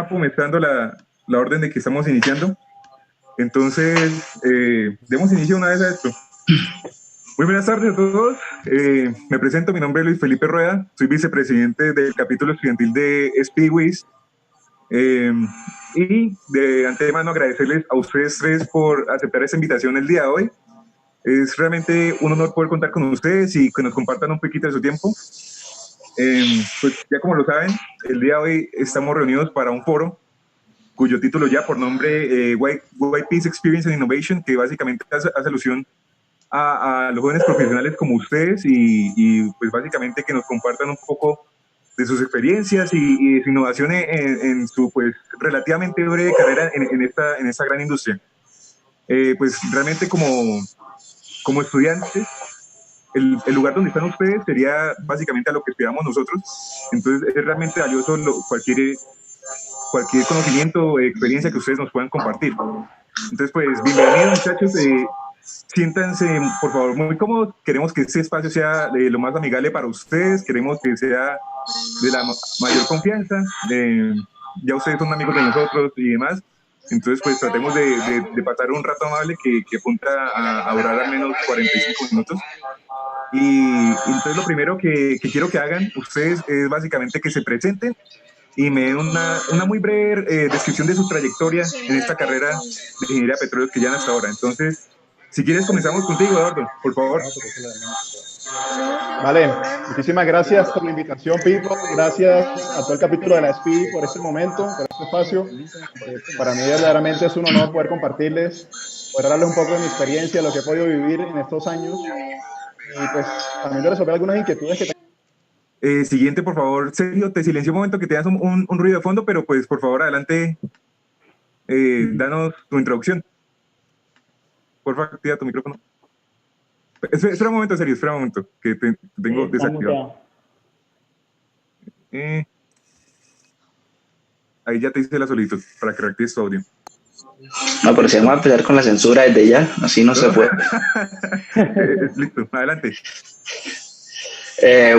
Mapu me está dando la orden de que estamos iniciando. Entonces, demos inicio una vez a esto. Muy buenas tardes a todos. Me presento, mi nombre es Luis Felipe Rueda, soy vicepresidente del capítulo estudiantil de Speedways. Y de antemano agradecerles a ustedes tres por aceptar esta invitación el día de hoy. Es realmente un honor poder contar con ustedes y que nos compartan un poquito de su tiempo. Pues ya como lo saben, el día de hoy estamos reunidos para un foro cuyo título ya por nombre White Peace Experience and Innovation, que básicamente hace alusión a los jóvenes profesionales como ustedes y pues básicamente que nos compartan un poco de sus experiencias y de su innovación en su pues relativamente breve carrera en esta gran industria. Pues realmente como estudiantes, el lugar donde están ustedes sería básicamente a lo que estudiamos nosotros. Entonces es realmente valioso cualquier conocimiento o experiencia que ustedes nos puedan compartir. Entonces pues bienvenidos muchachos, siéntanse por favor muy cómodos. Queremos que este espacio sea lo más amigable para ustedes, queremos que sea de la mayor confianza. Ya ustedes son amigos de nosotros y demás, entonces pues tratemos de pasar un rato amable que apunta a durar al menos 45 minutos. Y entonces lo primero que quiero que hagan ustedes es básicamente que se presenten y me den una muy breve descripción de su trayectoria en esta carrera de ingeniería de petróleos que llevan hasta ahora. Entonces, si quieres comenzamos contigo, Eduardo, por favor. Vale, muchísimas gracias por la invitación, Pipo. Gracias a todo el capítulo de la SPI por este momento, por este espacio. Para mí verdaderamente es un honor poder compartirles, poder darles un poco de mi experiencia, lo que he podido vivir en estos años y pues también de resolver algunas inquietudes que tengo. Siguiente, por favor. Sergio, te silencio un momento que te das un ruido de fondo, pero pues por favor adelante, danos tu introducción. Por favor, activa tu micrófono. Espera un momento, Sergio, espera un momento, que te tengo desactivado. Ahí ya te hice la solicitud para que reactives tu audio. No, pero si vamos a empezar con la censura desde ya, así no se puede. Listo, adelante.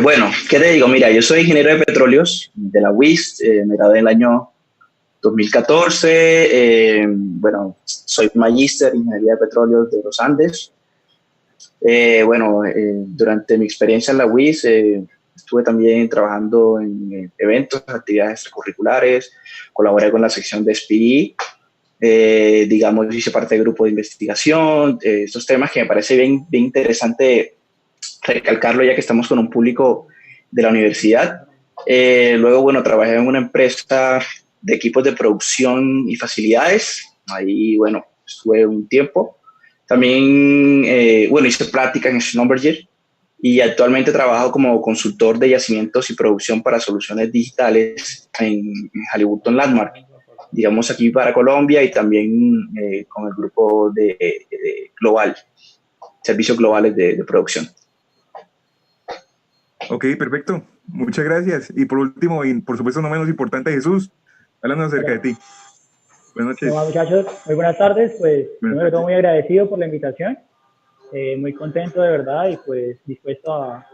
Bueno, ¿qué te digo? Mira, yo soy ingeniero de petróleos de la UIS, me gradué en el año 2014, bueno, soy magíster en ingeniería de petróleos de los Andes. Durante mi experiencia en la UIS estuve también trabajando en eventos, actividades extracurriculares, colaboré con la sección de SPI, digamos, hice parte del grupo de investigación, estos temas que me parece bien interesante recalcarlo ya que estamos con un público de la universidad. Luego, bueno, trabajé en una empresa de equipos de producción y facilidades, ahí, bueno, estuve un tiempo. También, hice práctica en Schlumberger y actualmente trabajo como consultor de yacimientos y producción para soluciones digitales en Halliburton Landmark, digamos aquí para Colombia y también con el grupo de Global, servicios globales de producción. Ok, perfecto. Muchas gracias. Y por último, y por supuesto no menos importante, Jesús, háblanos acerca de ti. Buenas noches. Hola muchachos, muy buenas tardes. Pues primero de todo muy agradecido por la invitación, muy contento de verdad y pues dispuesto a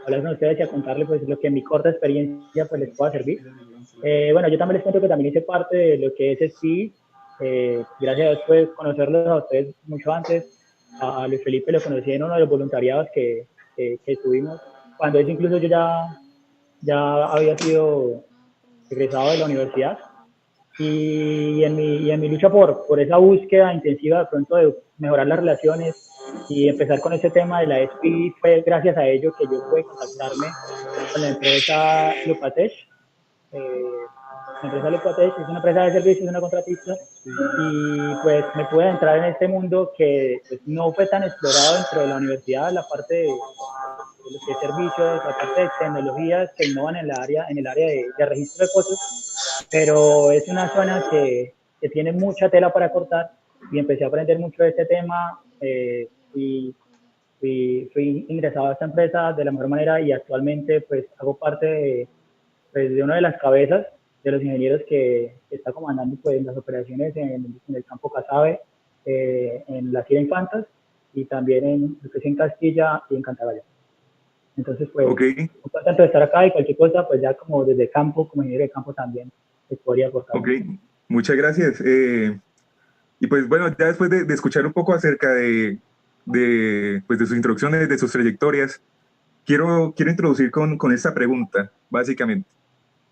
hablar con ustedes y a contarles pues lo que en mi corta experiencia pues les pueda servir. Bueno, yo también les cuento que también hice parte de lo que es SPI, gracias a Dios pues conocerlos a ustedes mucho antes. A Luis Felipe lo conocí en uno de los voluntariados que tuvimos, cuando es incluso yo ya había sido egresado de la universidad. Y en mi lucha por esa búsqueda intensiva de pronto de mejorar las relaciones y empezar con ese tema de la SPI, fue gracias a ello que yo pude contactarme con la empresa Lupatech. La empresa Lupatech es una empresa de servicios, una contratista, y pues me pude entrar en este mundo que pues, no fue tan explorado dentro de la universidad, la parte de lo que es servicios, la parte de tecnologías que innovan en el área de registro de pozos, pero es una zona que tiene mucha tela para cortar y empecé a aprender mucho de este tema y fui ingresado a esta empresa de la mejor manera y actualmente pues hago parte de una de las cabezas de los ingenieros que está comandando pues las operaciones en el campo Casabe, en la Sierra Infantas y también en Castilla y en Cantabria. Entonces, pues, muy contento de estar acá y cualquier cosa, pues ya como desde campo, como ingeniero de campo también, les podría aportar. Ok, muchas gracias. Y pues bueno, ya después de escuchar un poco acerca pues de sus introducciones, de sus trayectorias, quiero introducir con esta pregunta, básicamente.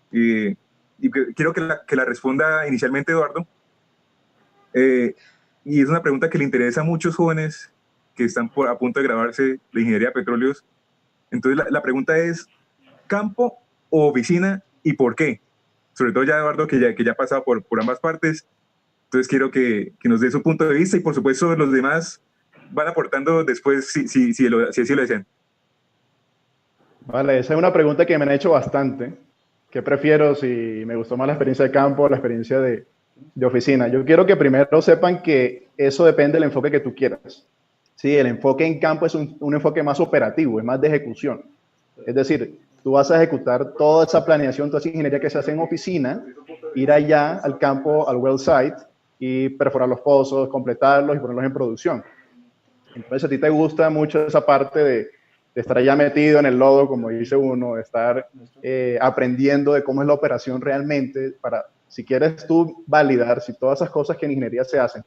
Quiero que la responda inicialmente Eduardo. Y es una pregunta que le interesa a muchos jóvenes que están a punto de graduarse de Ingeniería de Petróleos. Entonces la pregunta es, ¿campo o oficina y por qué? Sobre todo ya Eduardo, que ya ha pasado por ambas partes. Entonces quiero que nos dé su punto de vista y por supuesto los demás van aportando después si así lo desean. Vale, esa es una pregunta que me han hecho bastante. ¿Qué prefiero si me gustó más la experiencia de campo o la experiencia de oficina? Yo quiero que primero sepan que eso depende del enfoque que tú quieras. Sí, el enfoque en campo es un enfoque más operativo, es más de ejecución. Es decir, tú vas a ejecutar toda esa planeación, toda esa ingeniería que se hace en oficina, ir allá al campo, al well site, y perforar los pozos, completarlos y ponerlos en producción. Entonces, a ti te gusta mucho esa parte de estar allá metido en el lodo, como dice uno, de estar aprendiendo de cómo es la operación realmente, para, si quieres tú validar si todas esas cosas que en ingeniería se hacen,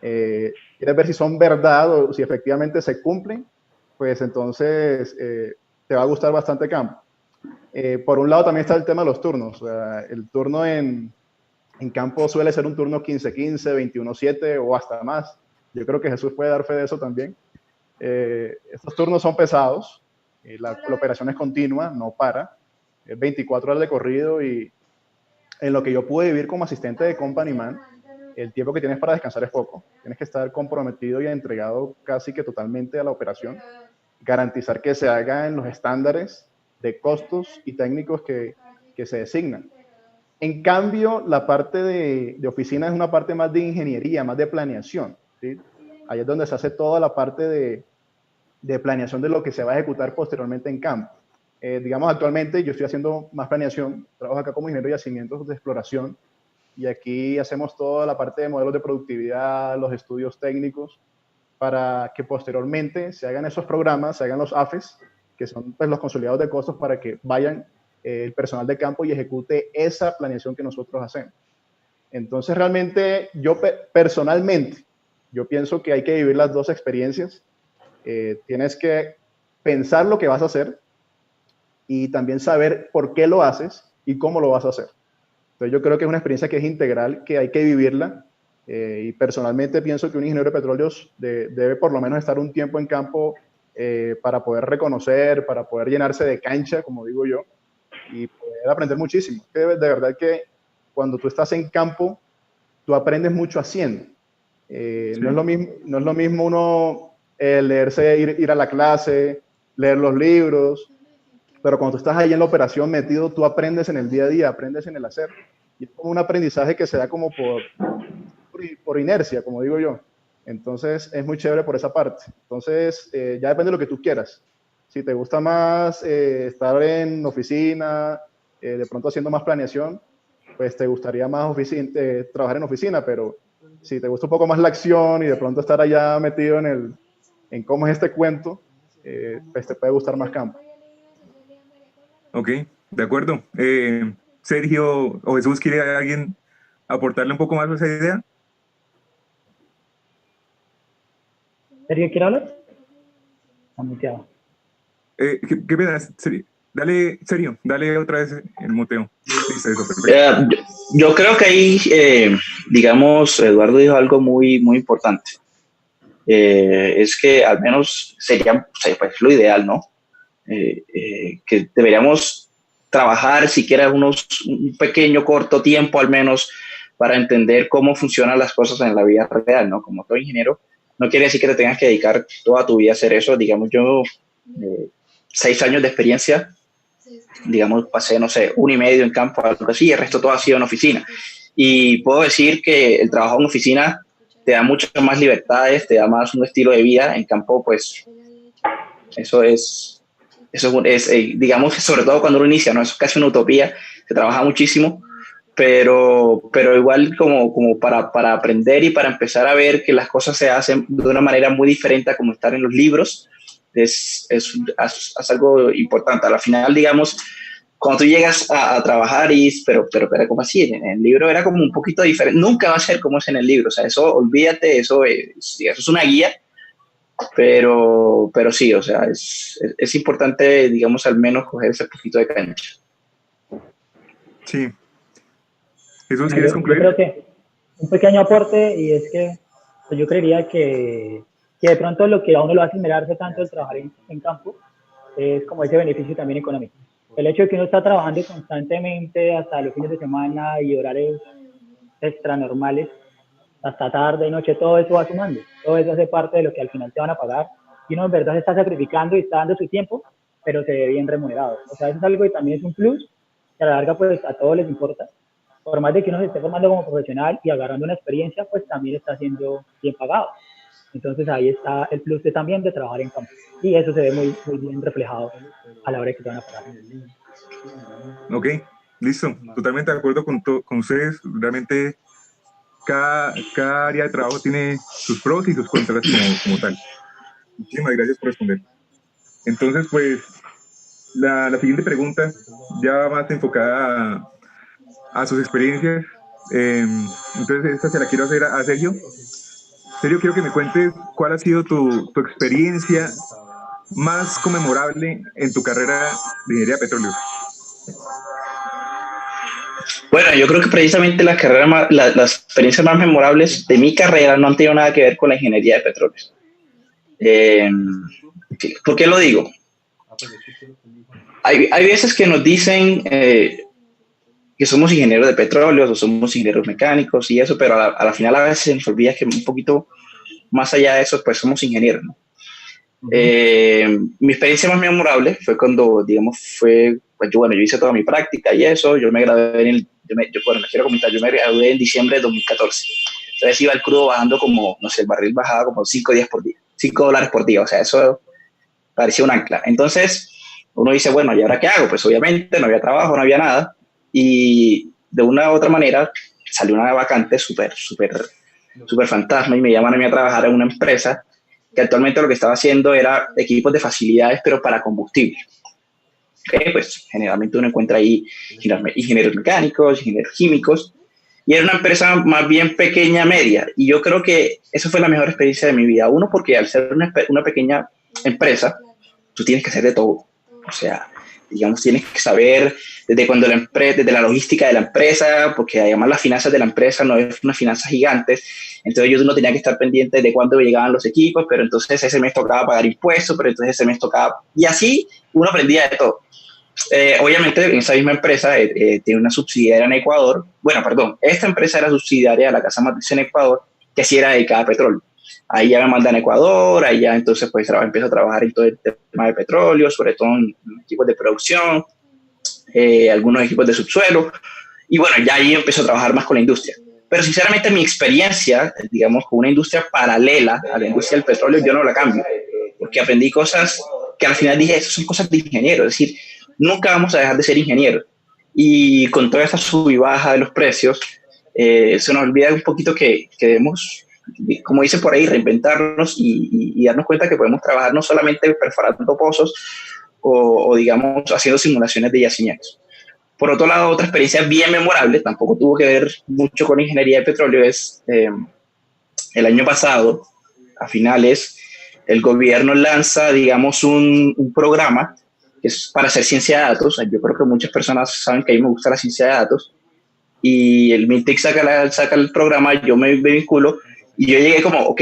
quieres ver si son verdad o si efectivamente se cumplen, pues entonces te va a gustar bastante campo. Por un lado también está el tema de los turnos. O sea, el turno en campo suele ser un turno 15-15, 21-7 o hasta más. Yo creo que Jesús puede dar fe de eso también. Estos turnos son pesados, la operación es continua, no para, es 24 horas de corrido y en lo que yo pude vivir como asistente de company man, el tiempo que tienes para descansar es poco. Tienes que estar comprometido y entregado casi que totalmente a la operación, garantizar que se haga en los estándares de costos y técnicos que se designan. En cambio, la parte de oficina es una parte más de ingeniería, más de planeación, ¿sí? Ahí es donde se hace toda la parte de planeación de lo que se va a ejecutar posteriormente en campo. Digamos, actualmente yo estoy haciendo más planeación, trabajo acá como ingeniero de yacimientos de exploración, y aquí hacemos toda la parte de modelos de productividad, los estudios técnicos, para que posteriormente se hagan esos programas, se hagan los AFES, que son pues, los consolidados de costos para que vayan el personal de campo y ejecute esa planeación que nosotros hacemos. Entonces, realmente, yo personalmente, yo pienso que hay que vivir las dos experiencias. Tienes que pensar lo que vas a hacer y también saber por qué lo haces y cómo lo vas a hacer. Entonces, yo creo que es una experiencia que es integral, que hay que vivirla. Y personalmente pienso que un ingeniero de petróleos debe por lo menos estar un tiempo en campo para poder reconocer, para poder llenarse de cancha, como digo yo, y poder aprender muchísimo. De verdad que cuando tú estás en campo, tú aprendes mucho haciendo. Sí. No es lo mismo uno leerse, ir a la clase, leer los libros, pero cuando tú estás ahí en la operación metido, tú aprendes en el día a día, aprendes en el hacer. Y es como un aprendizaje que se da como por inercia, como digo yo. Entonces, es muy chévere por esa parte. Entonces, ya depende de lo que tú quieras. Si te gusta más estar en oficina, de pronto haciendo más planeación, pues te gustaría más trabajar en oficina, pero si te gusta un poco más la acción y de pronto estar allá metido en cómo es este cuento, pues te puede gustar más campo. Ok, de acuerdo. Sergio o Jesús, ¿quiere alguien aportarle un poco más a esa idea? ¿Sergio quiere hablar? Está muteado. ¿Qué pena? Dale, Sergio, dale otra vez el muteo. Listo, eso, yo creo que ahí, digamos, Eduardo dijo algo muy, muy importante. Es que al menos sería pues, lo ideal, ¿no? Que deberíamos trabajar siquiera un pequeño, corto tiempo al menos para entender cómo funcionan las cosas en la vida real, ¿no? Como todo ingeniero, no quiere decir que te tengas que dedicar toda tu vida a hacer eso. Digamos, yo 6 años de experiencia, digamos, pasé, no sé, 1 y medio en campo, algo así, y el resto todo ha sido en oficina. Y puedo decir que el trabajo en oficina te da muchas más libertades, te da más un estilo de vida. En campo, pues, eso es digamos, sobre todo cuando uno inicia, ¿no? Eso es casi una utopía, se trabaja muchísimo, pero igual como para aprender y para empezar a ver que las cosas se hacen de una manera muy diferente a como están en los libros, es algo importante. Al final, digamos, cuando tú llegas a trabajar pero, ¿cómo así? En el libro era como un poquito diferente. Nunca va a ser como es en el libro. O sea, eso, olvídate, eso es una guía, pero sí, o sea, es importante, digamos, al menos coger ese poquito de cancha. Sí. Jesús, Bueno, ¿quieres yo concluir? creo que un pequeño aporte, y es que pues yo creería que de pronto lo que a uno lo hace esmerarse tanto el trabajar en campo es como ese beneficio también económico. El hecho de que uno está trabajando constantemente hasta los fines de semana y horarios extra normales, hasta tarde, noche, todo eso va sumando. Todo eso hace parte de lo que al final te van a pagar. Y uno en verdad se está sacrificando y está dando su tiempo, pero se ve bien remunerado. O sea, eso es algo que también es un plus, que a la larga pues a todos les importa. Por más de que uno se esté formando como profesional y agarrando una experiencia, pues también está siendo bien pagado. Entonces ahí está el plus también de trabajar en campo. Y eso se ve muy, muy bien reflejado a la hora que te van a pagar. Ok, listo. Totalmente de acuerdo con ustedes. Realmente cada área de trabajo tiene sus pros y sus contras como tal. Muchísimas gracias por responder. Entonces, pues, la siguiente pregunta, ya más enfocada a sus experiencias. Entonces, esta se la quiero hacer a Sergio. Sergio, quiero que me cuentes cuál ha sido tu experiencia más conmemorable en tu carrera de ingeniería de petróleos. Bueno, yo creo que precisamente las experiencias más memorables de mi carrera no han tenido nada que ver con la ingeniería de petróleos. ¿Por qué lo digo? Hay veces que nos dicen que somos ingenieros de petróleos o somos ingenieros mecánicos y eso, pero a la final a veces se nos olvida que un poquito más allá de eso, pues somos ingenieros, ¿no? Mi experiencia más memorable fue cuando, digamos, pues yo hice toda mi práctica y eso, yo me gradué les quiero comentar, yo me gradué en diciembre de 2014. Entonces iba el crudo bajando como, no sé, el barril bajaba como $5 por día, o sea, eso parecía un ancla. Entonces uno dice, bueno, ¿y ahora qué hago? Pues obviamente no había trabajo, no había nada, y de una u otra manera salió una vacante súper fantasma y me llaman a mí a trabajar en una empresa que actualmente lo que estaba haciendo era equipos de facilidades, pero para combustible. Pues generalmente uno encuentra ahí ingenieros mecánicos, ingenieros químicos, y era una empresa más bien pequeña, media, y yo creo que esa fue la mejor experiencia de mi vida. Uno, porque al ser una pequeña empresa, tú tienes que hacer de todo. O sea, digamos, tienes que saber desde la logística de la empresa, porque además las finanzas de la empresa no es una finanza gigante. Entonces yo no tenía que estar pendiente de cuándo llegaban los equipos, pero entonces ese mes tocaba pagar impuestos, pero entonces ese mes tocaba... Y así uno aprendía de todo. Obviamente en esa misma empresa tiene una subsidiaria en Ecuador. Bueno, perdón, esta empresa era subsidiaria de la casa matriz en Ecuador, que sí era dedicada a petróleo. Ahí ya me mandan a Ecuador, ahí ya entonces pues empiezo a trabajar en todo el tema de petróleo, sobre todo en equipos de producción, algunos equipos de subsuelo, y bueno, ya ahí empiezo a trabajar más con la industria. Pero sinceramente mi experiencia, digamos, con una industria paralela a la industria del petróleo, yo no la cambio, porque aprendí cosas que al final dije, esas son cosas de ingeniero, es decir, nunca vamos a dejar de ser ingenieros. Y con toda esta sub y baja de los precios, se nos olvida un poquito que debemos, como dice por ahí, reinventarnos y darnos cuenta que podemos trabajar no solamente perforando pozos o digamos, haciendo simulaciones de yacimientos. Por otro lado, otra experiencia bien memorable, tampoco tuvo que ver mucho con ingeniería de petróleo, es el año pasado, a finales, el gobierno lanza, digamos, un programa que es para hacer ciencia de datos. Yo creo que muchas personas saben que a mí me gusta la ciencia de datos, y el MINTIC saca el programa, yo me vinculo, y yo llegué como, ok,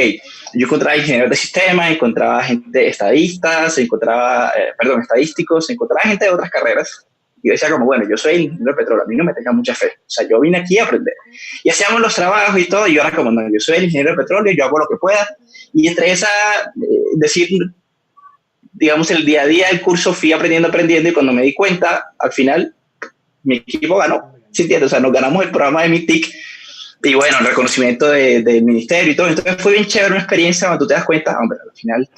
yo encontraba ingenieros de sistemas, encontraba gente estadistas, estadísticos, encontraba gente de otras carreras, y yo decía como, bueno, yo soy el ingeniero de petróleo, a mí no me tenga mucha fe, o sea, yo vine aquí a aprender, y hacíamos los trabajos y todo, y yo era como, no, yo soy el ingeniero de petróleo, yo hago lo que pueda, y entre esa, digamos, el día a día del curso fui aprendiendo, y cuando me di cuenta, al final, mi equipo ganó, ¿sí entiendes? O sea, nos ganamos el programa de MITIC, y bueno, el reconocimiento del ministerio y todo. Entonces fue bien chévere, una experiencia donde tú te das cuenta, hombre, al final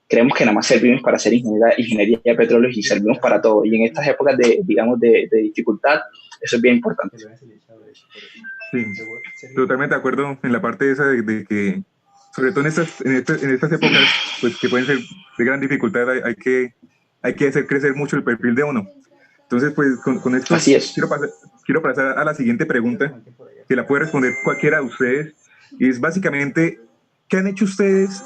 creemos que nada más servimos para hacer ingeniería de petróleos y servimos para todo. Y en estas épocas de dificultad, eso es bien importante. Sí, totalmente de acuerdo en la parte esa de que, sobre todo en estas épocas, pues que pueden ser de gran dificultad, hay que hacer crecer mucho el perfil de uno. Entonces, pues con esto Así es. quiero pasar a la siguiente pregunta, que la puede responder cualquiera de ustedes, y es básicamente, ¿qué han hecho ustedes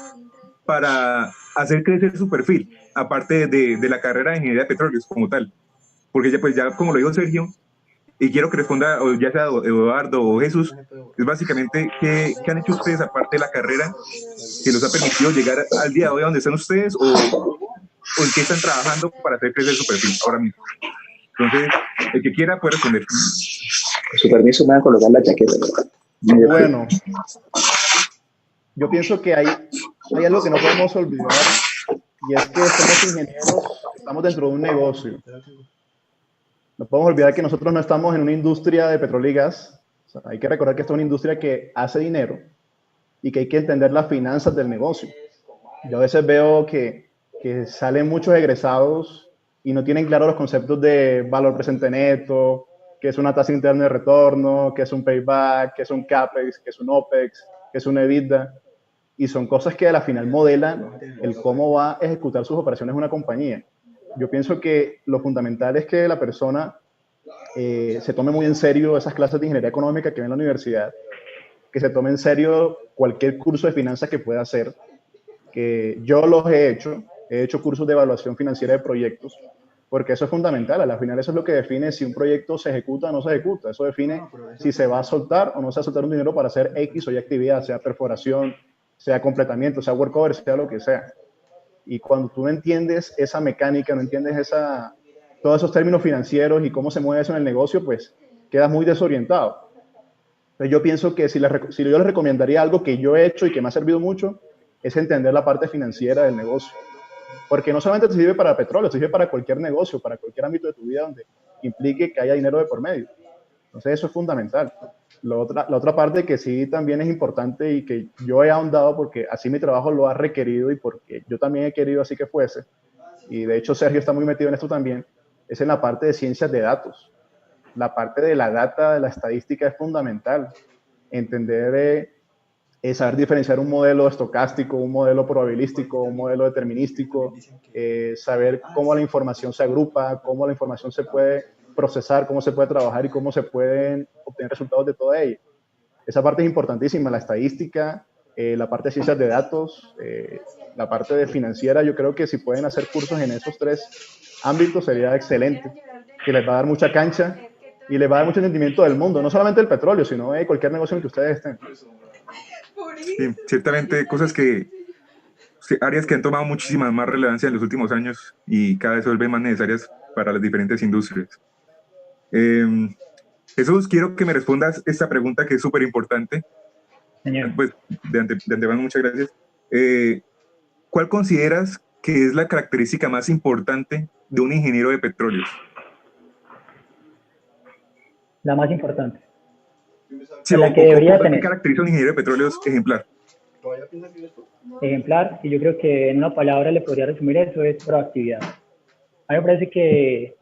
para hacer crecer su perfil, aparte de la carrera de ingeniería de petróleos como tal? Porque ya, pues ya como lo dijo Sergio, y quiero que responda o ya sea Eduardo o Jesús, es básicamente qué han hecho ustedes aparte de la carrera que los ha permitido llegar al día de hoy a donde están ustedes o en qué están trabajando para hacer crecer su perfil ahora mismo. Entonces, el que quiera puede responder. Con su permiso, me voy a colocar la chaqueta. Bueno, yo pienso que hay algo que no podemos olvidar, y es que somos ingenieros, estamos dentro de un negocio. No podemos olvidar que nosotros no estamos en una industria de petróleo y gas. O sea, hay que recordar que esto es una industria que hace dinero y que hay que entender las finanzas del negocio. Yo a veces veo que salen muchos egresados y no tienen claros los conceptos de valor presente neto, qué es una tasa interna de retorno, qué es un payback, qué es un CAPEX, qué es un OPEX, qué es un EBITDA. Y son cosas que a la final modelan el cómo va a ejecutar sus operaciones una compañía. Yo pienso que lo fundamental es que la persona se tome muy en serio esas clases de ingeniería económica que ve en la universidad, que se tome en serio cualquier curso de finanzas que pueda hacer, que yo los he hecho cursos de evaluación financiera de proyectos, porque eso es fundamental. A la final eso es lo que define si un proyecto se ejecuta o no se ejecuta. Eso define si se va a soltar o no se va a soltar un dinero para hacer X o Y actividad, sea perforación, sea completamiento, sea workover, sea lo que sea. Y cuando tú no entiendes esa mecánica, no entiendes todos esos términos financieros y cómo se mueve eso en el negocio, pues quedas muy desorientado. Entonces yo pienso que si yo les recomendaría algo que yo he hecho y que me ha servido mucho, es entender la parte financiera del negocio. Porque no solamente te sirve para petróleo, te sirve para cualquier negocio, para cualquier ámbito de tu vida donde implique que haya dinero de por medio. Entonces eso es fundamental. La otra parte que sí también es importante y que yo he ahondado porque así mi trabajo lo ha requerido y porque yo también he querido así que fuese, y de hecho Sergio está muy metido en esto también, es en la parte de ciencias de datos. La parte de la data, de la estadística es fundamental. Entender, saber diferenciar un modelo estocástico, un modelo probabilístico, un modelo determinístico, saber cómo la información se agrupa, cómo la información se puede procesar, cómo se puede trabajar y cómo se pueden obtener resultados de toda ella. Esa parte es importantísima, la estadística, la parte de ciencias de datos, la parte de financiera. Yo creo que si pueden hacer cursos en esos tres ámbitos sería excelente, que les va a dar mucha cancha y les va a dar mucho entendimiento del mundo, no solamente del petróleo, sino de cualquier negocio en el que ustedes estén. Sí, ciertamente áreas que han tomado muchísima más relevancia en los últimos años y cada vez se vuelven más necesarias para las diferentes industrias. Jesús, quiero que me respondas esta pregunta que es súper importante. Pues, de antemano, muchas gracias. ¿Cuál consideras que es la característica más importante de un ingeniero de petróleos? La más importante. Sí, la que debería tener. ¿Qué caracteriza a un ingeniero de petróleos ejemplar? Ejemplar, y yo creo que en una palabra le podría resumir eso, es proactividad. A mí me parece que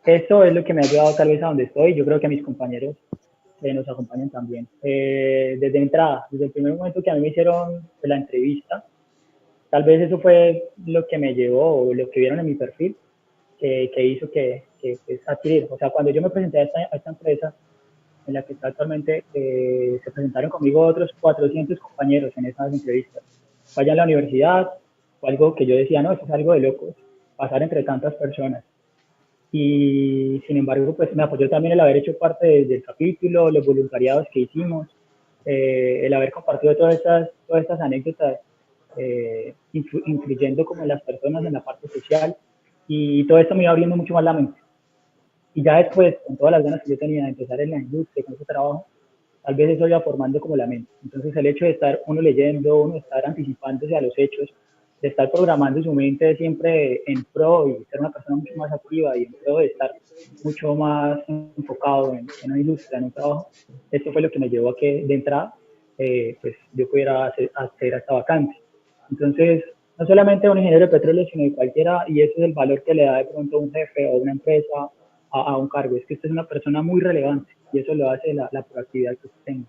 esto es lo que me ha llevado tal vez a donde estoy. Yo creo que a mis compañeros nos acompañan también. Desde entrada, desde el primer momento que a mí me hicieron la entrevista, tal vez eso fue lo que me llevó, o lo que vieron en mi perfil, que hizo que pues, adquirir. O sea, cuando yo me presenté a esta empresa en la que está actualmente, se presentaron conmigo otros 400 compañeros en esas entrevistas. Vaya a la universidad, o algo que yo decía, no, eso es algo de locos, pasar entre tantas personas. Y sin embargo, pues me apoyó también el haber hecho parte del capítulo, los voluntariados que hicimos, el haber compartido todas estas anécdotas, influyendo como en las personas, en la parte social, y todo esto me iba abriendo mucho más la mente. Y ya después, con todas las ganas que yo tenía de empezar en la industria, con ese trabajo, tal vez eso iba formando como la mente. Entonces el hecho de estar uno leyendo, uno estar anticipándose a los hechos, de estar programando su mente siempre en pro y ser una persona mucho más activa y en pro de estar mucho más enfocado en una industria, en un trabajo, esto fue lo que me llevó a que de entrada pues yo pudiera hacer esta vacante. Entonces, no solamente un ingeniero de petróleo, sino de cualquiera, y ese es el valor que le da de pronto un jefe o una empresa a un cargo, es que usted es una persona muy relevante y eso lo hace la proactividad que usted tenga.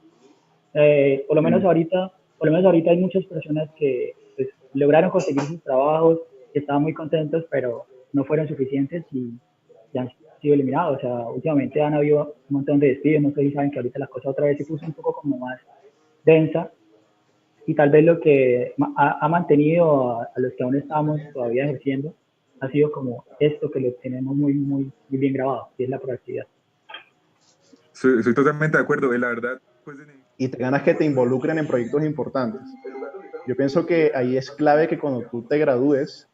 Por lo menos ahorita hay muchas personas que pues, lograron conseguir sus trabajos, que estaban muy contentos, pero no fueron suficientes y sido eliminado. O sea, últimamente han habido un montón de despidos, no sé si saben que ahorita las cosas otra vez se puso un poco como más densa, y tal vez lo que ha mantenido a los que aún estamos todavía ejerciendo ha sido como esto que lo tenemos muy, muy, muy bien grabado, que es la proactividad. Soy totalmente de acuerdo, la verdad. Pues, y te ganas que te involucren en proyectos importantes. Yo pienso que ahí es clave que cuando tú te gradúes,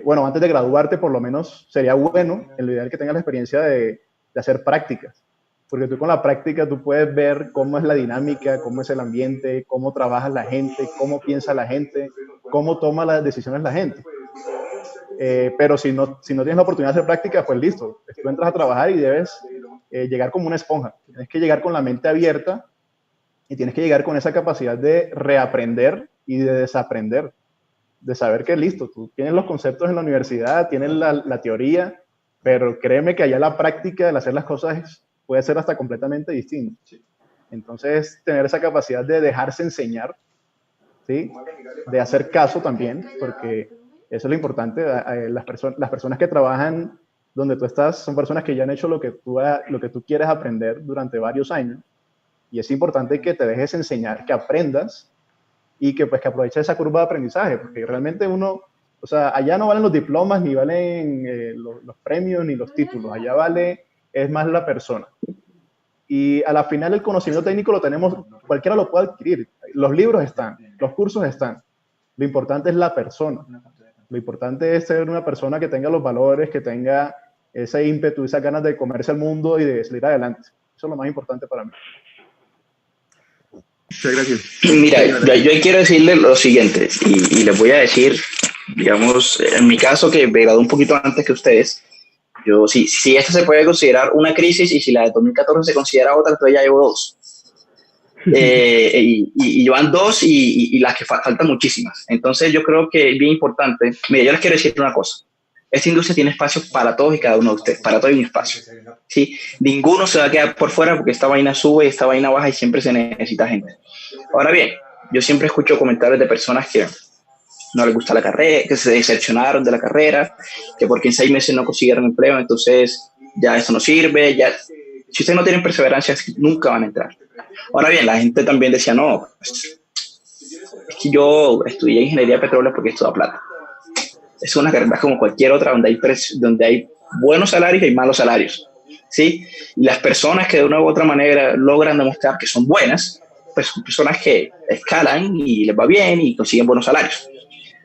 bueno, antes de graduarte por lo menos sería bueno, en lo ideal, que tengas la experiencia de hacer prácticas, porque tú con la práctica tú puedes ver cómo es la dinámica, cómo es el ambiente, cómo trabaja la gente, cómo piensa la gente, cómo toma las decisiones la gente. Pero si no tienes la oportunidad de hacer prácticas, pues listo, tú entras a trabajar y debes llegar como una esponja. Tienes que llegar con la mente abierta y tienes que llegar con esa capacidad de reaprender y de desaprender, de saber que listo, tú tienes los conceptos en la universidad, tienes la teoría, pero créeme que allá la práctica del hacer las cosas puede ser hasta completamente distinto. Entonces, tener esa capacidad de dejarse enseñar, ¿sí? De hacer caso también, porque eso es lo importante. Las personas que trabajan donde tú estás son personas que ya han hecho lo que tú quieres aprender durante varios años, y es importante que te dejes enseñar, que aprendas y que aproveches esa curva de aprendizaje, porque realmente o sea, allá no valen los diplomas, ni valen los premios, ni los títulos, allá es más la persona. Y a la final el conocimiento técnico lo tenemos, cualquiera lo puede adquirir, los libros están, los cursos están, lo importante es la persona. Lo importante es ser una persona que tenga los valores, que tenga ese ímpetu, esas ganas de comerse el mundo y de salir adelante. Eso es lo más importante para mí. Muchas gracias. Mira, yo quiero decirle lo siguiente, y les voy a decir, digamos, en mi caso, que me gradué un poquito antes que ustedes, yo, si esta se puede considerar una crisis, y si la de 2014 se considera otra, entonces ya llevo dos. Y llevan dos, y las que faltan muchísimas. Entonces yo creo que es bien importante. Mira, yo les quiero decir una cosa. Esta industria tiene espacio para todos y cada uno de ustedes, para todo hay un espacio, ¿sí? Ninguno se va a quedar por fuera, porque esta vaina sube, esta vaina baja, y siempre se necesita gente. Ahora bien, yo siempre escucho comentarios de personas que no les gusta la carrera, que se decepcionaron de la carrera, que porque en 6 meses no consiguieron empleo, entonces ya esto no sirve, ya. Si ustedes no tienen perseverancia, nunca van a entrar. Ahora bien, la gente también decía, no, es que yo estudié ingeniería de petróleo porque esto da plata. Es una carrera como cualquier otra, donde hay buenos salarios y hay malos salarios, ¿sí? Y las personas que de una u otra manera logran demostrar que son buenas, pues son personas que escalan y les va bien y consiguen buenos salarios.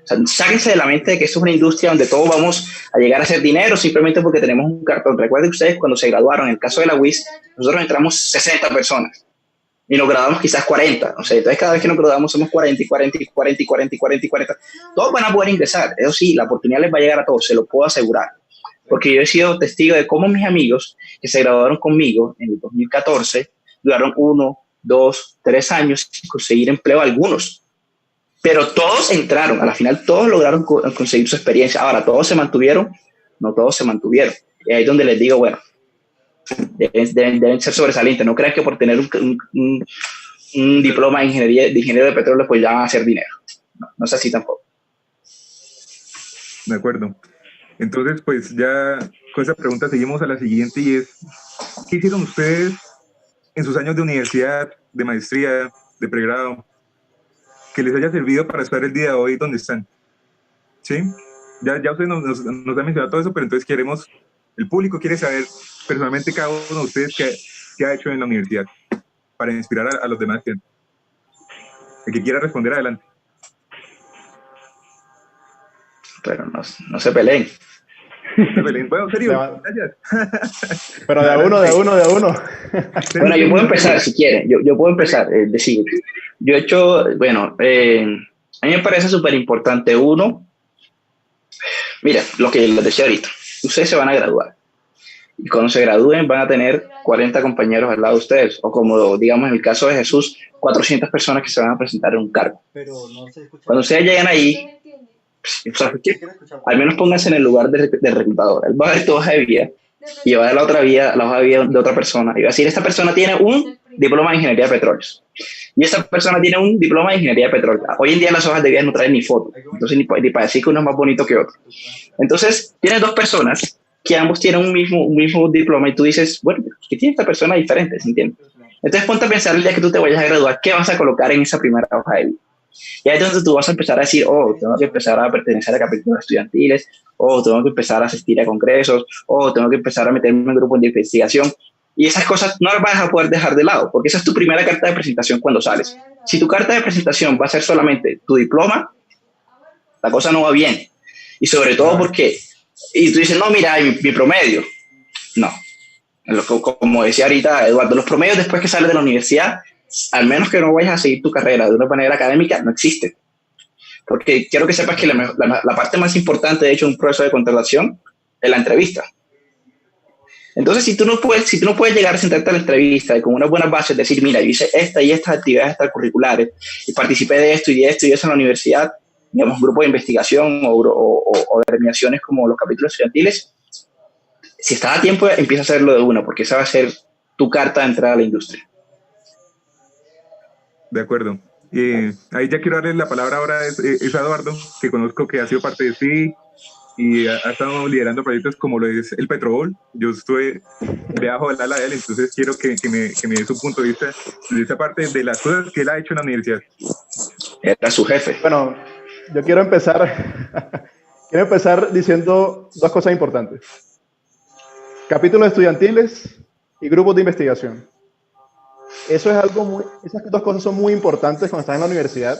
O sea, sáquense de la mente de que esto es una industria donde todos vamos a llegar a hacer dinero simplemente porque tenemos un cartón. Recuerden ustedes cuando se graduaron, en el caso de la UIS, nosotros entramos 60 personas y nos graduamos quizás 40. O sea, entonces cada vez que nos graduamos somos 40 y 40 y 40 y 40 y 40 y 40. Todos van a poder ingresar. Eso sí, la oportunidad les va a llegar a todos, se lo puedo asegurar. Porque yo he sido testigo de cómo mis amigos que se graduaron conmigo en el 2014 duraron 1, 2, 3 años sin conseguir empleo algunos. Pero todos entraron, a la final todos lograron conseguir su experiencia. Ahora, ¿todos se mantuvieron? No todos se mantuvieron. Y ahí es donde les digo, bueno, deben ser sobresalientes. No crean que por tener un diploma de ingeniero de petróleo pues ya van a hacer dinero. No es así tampoco. De acuerdo. Entonces, pues ya con esa pregunta seguimos a la siguiente, y es, ¿qué hicieron ustedes en sus años de universidad, de maestría, de pregrado, que les haya servido para estar el día de hoy donde están? ¿Sí? Ya usted nos ha mencionado todo eso, pero entonces el público quiere saber personalmente cada uno de ustedes qué ha hecho en la universidad para inspirar a los demás. El que quiera responder, adelante. Pero no se peleen. Bueno, serio, gracias. Pero de uno. Bueno, yo puedo empezar si quieren. Yo puedo empezar. Decir, yo he hecho, bueno, a mí me parece súper importante. Uno, mira, lo que les decía ahorita, ustedes se van a graduar. Y cuando se gradúen van a tener 40 compañeros al lado de ustedes. O como, digamos, en el caso de Jesús, 400 personas que se van a presentar en un cargo. Cuando ustedes lleguen ahí, o sea, al menos pónganse en el lugar del reclutador. Él va a ver tu hoja de vida y va a ver la hoja de vida de otra persona y va a decir, esta persona tiene un diploma de ingeniería de petróleos y esta persona tiene un diploma de ingeniería de petróleo. Hoy en día las hojas de vida no traen ni foto, entonces ni para decir que uno es más bonito que otro. Entonces tienes dos personas que ambos tienen un mismo diploma y tú dices, bueno, ¿qué tiene esta persona diferente? ¿Se entiende? Entonces ponte a pensar el día que tú te vayas a graduar, ¿qué vas a colocar en esa primera hoja de vida? Y ahí es donde tú vas a empezar a decir, oh, tengo que empezar a pertenecer a capítulos estudiantiles, o tengo que empezar a asistir a congresos, o tengo que empezar a meterme en grupos de investigación. Y esas cosas no las vas a poder dejar de lado, porque esa es tu primera carta de presentación cuando sales. Si tu carta de presentación va a ser solamente tu diploma, la cosa no va bien. Y sobre todo porque, y tú dices, no, mira, mi promedio. No. Como decía ahorita Eduardo, los promedios después que sales de la universidad, al menos que no vayas a seguir tu carrera de una manera académica, no existen. Porque quiero que sepas que la parte más importante, de hecho, de un proceso de contratación es la entrevista. Entonces, si tú no puedes llegar a sentarte a la entrevista y con unas buenas bases decir, mira, yo hice esta y estas actividades extracurriculares y participé de esto y de esto y de eso en la universidad, digamos, grupo de investigación o determinaciones como los capítulos estudiantiles, si estás a tiempo, empieza a hacerlo de una, porque esa va a ser tu carta de entrada a la industria. De acuerdo. Ahí ya quiero darle la palabra ahora es a Eduardo, que conozco que ha sido parte de sí y ha estado liderando proyectos como lo es el Petrobol. Yo estuve debajo del ala de él, entonces quiero que me dé su punto de vista de esa parte de las cosas que él ha hecho en la universidad. Era su jefe. Bueno, yo quiero empezar diciendo dos cosas importantes. Capítulos estudiantiles y grupos de investigación. Esas dos cosas son muy importantes cuando estás en la universidad.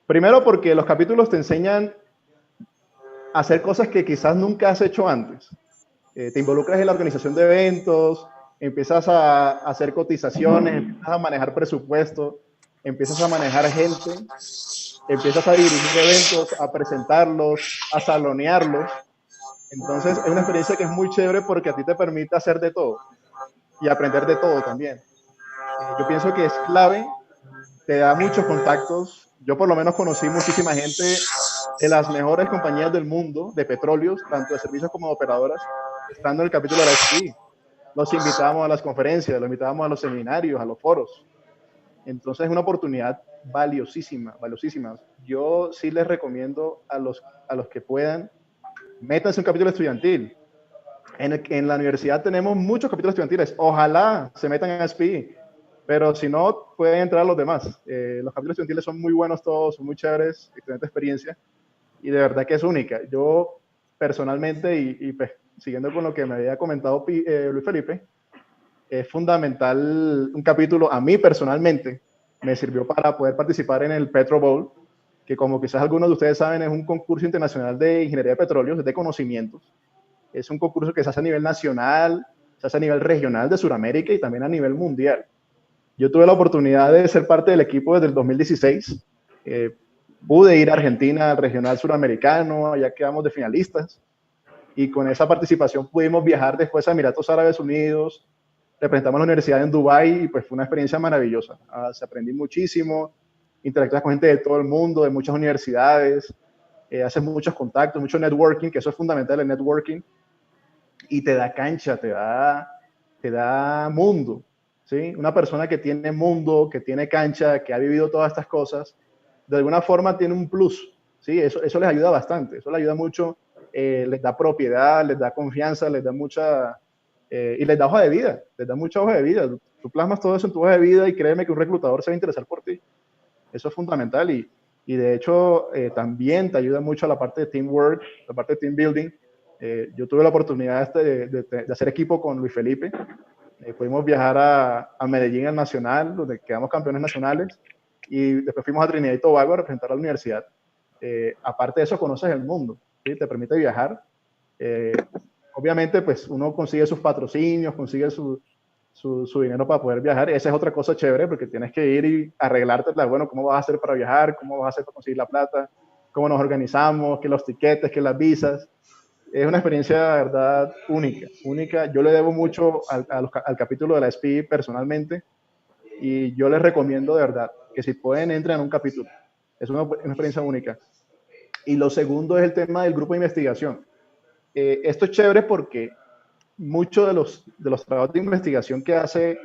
Primero porque los capítulos te enseñan a hacer cosas que quizás nunca has hecho antes. Te involucras en la organización de eventos, empiezas a hacer cotizaciones, empiezas a manejar presupuesto, empiezas a manejar gente, empiezas a dirigir eventos, a presentarlos, a salonearlos. Entonces es una experiencia que es muy chévere porque a ti te permite hacer de todo y aprender de todo también. Yo pienso que es clave, te da muchos contactos. Yo por lo menos conocí muchísima gente de las mejores compañías del mundo, de petróleos, tanto de servicios como de operadoras, estando en el capítulo de la SPI. Los invitábamos a las conferencias, los invitábamos a los seminarios, a los foros. Entonces es una oportunidad valiosísima, valiosísima. Yo sí les recomiendo a los que puedan, métanse un capítulo estudiantil. En la universidad tenemos muchos capítulos estudiantiles. Ojalá se metan en SPI, pero si no, pueden entrar a los demás. Los capítulos estudiantiles son muy buenos todos, son muy chéveres, excelente experiencia, y de verdad que es única. Yo personalmente, y pues, siguiendo con lo que me había comentado Luis Felipe, es fundamental un capítulo, a mí personalmente, me sirvió para poder participar en el Petro Bowl, que como quizás algunos de ustedes saben, es un concurso internacional de ingeniería de petróleos, de conocimientos. Es un concurso que se hace a nivel nacional, se hace a nivel regional de Sudamérica y también a nivel mundial. Yo tuve la oportunidad de ser parte del equipo desde el 2016. Pude ir a Argentina, al regional suramericano, allá quedamos de finalistas. Y con esa participación pudimos viajar después a Emiratos Árabes Unidos, representamos la universidad en Dubái y pues fue una experiencia maravillosa. Se aprendí muchísimo, interactué con gente de todo el mundo, de muchas universidades, haces muchos contactos, mucho networking, que eso es fundamental, el networking, y te da cancha, te da mundo, ¿sí? Una persona que tiene mundo, que tiene cancha, que ha vivido todas estas cosas, de alguna forma tiene un plus, ¿sí? Eso les ayuda bastante, eso les ayuda mucho, les da propiedad, les da confianza, les da mucha... y les da hoja de vida, les da mucha hoja de vida. Tú plasmas todo eso en tu hoja de vida y créeme que un reclutador se va a interesar por ti. Eso es fundamental y de hecho también te ayuda mucho a la parte de teamwork, la parte de team building. Yo tuve la oportunidad de hacer equipo con Luis Felipe. Pudimos viajar a Medellín, al Nacional, donde quedamos campeones nacionales, y después fuimos a Trinidad y Tobago a representar a la universidad. Aparte de eso, conoces el mundo, ¿sí? Te permite viajar. Obviamente, pues uno consigue sus patrocinios, consigue su dinero para poder viajar. Esa es otra cosa chévere, porque tienes que ir y arreglarte, bueno, cómo vas a hacer para viajar, cómo vas a hacer para conseguir la plata, cómo nos organizamos, que los tiquetes, que las visas. Es una experiencia, de verdad, única. Yo le debo mucho al capítulo de la SPI personalmente, y yo les recomiendo de verdad que si pueden, entren en un capítulo. Es una experiencia única. Y lo segundo es el tema del grupo de investigación. Esto es chévere porque muchos de los trabajos de investigación que hace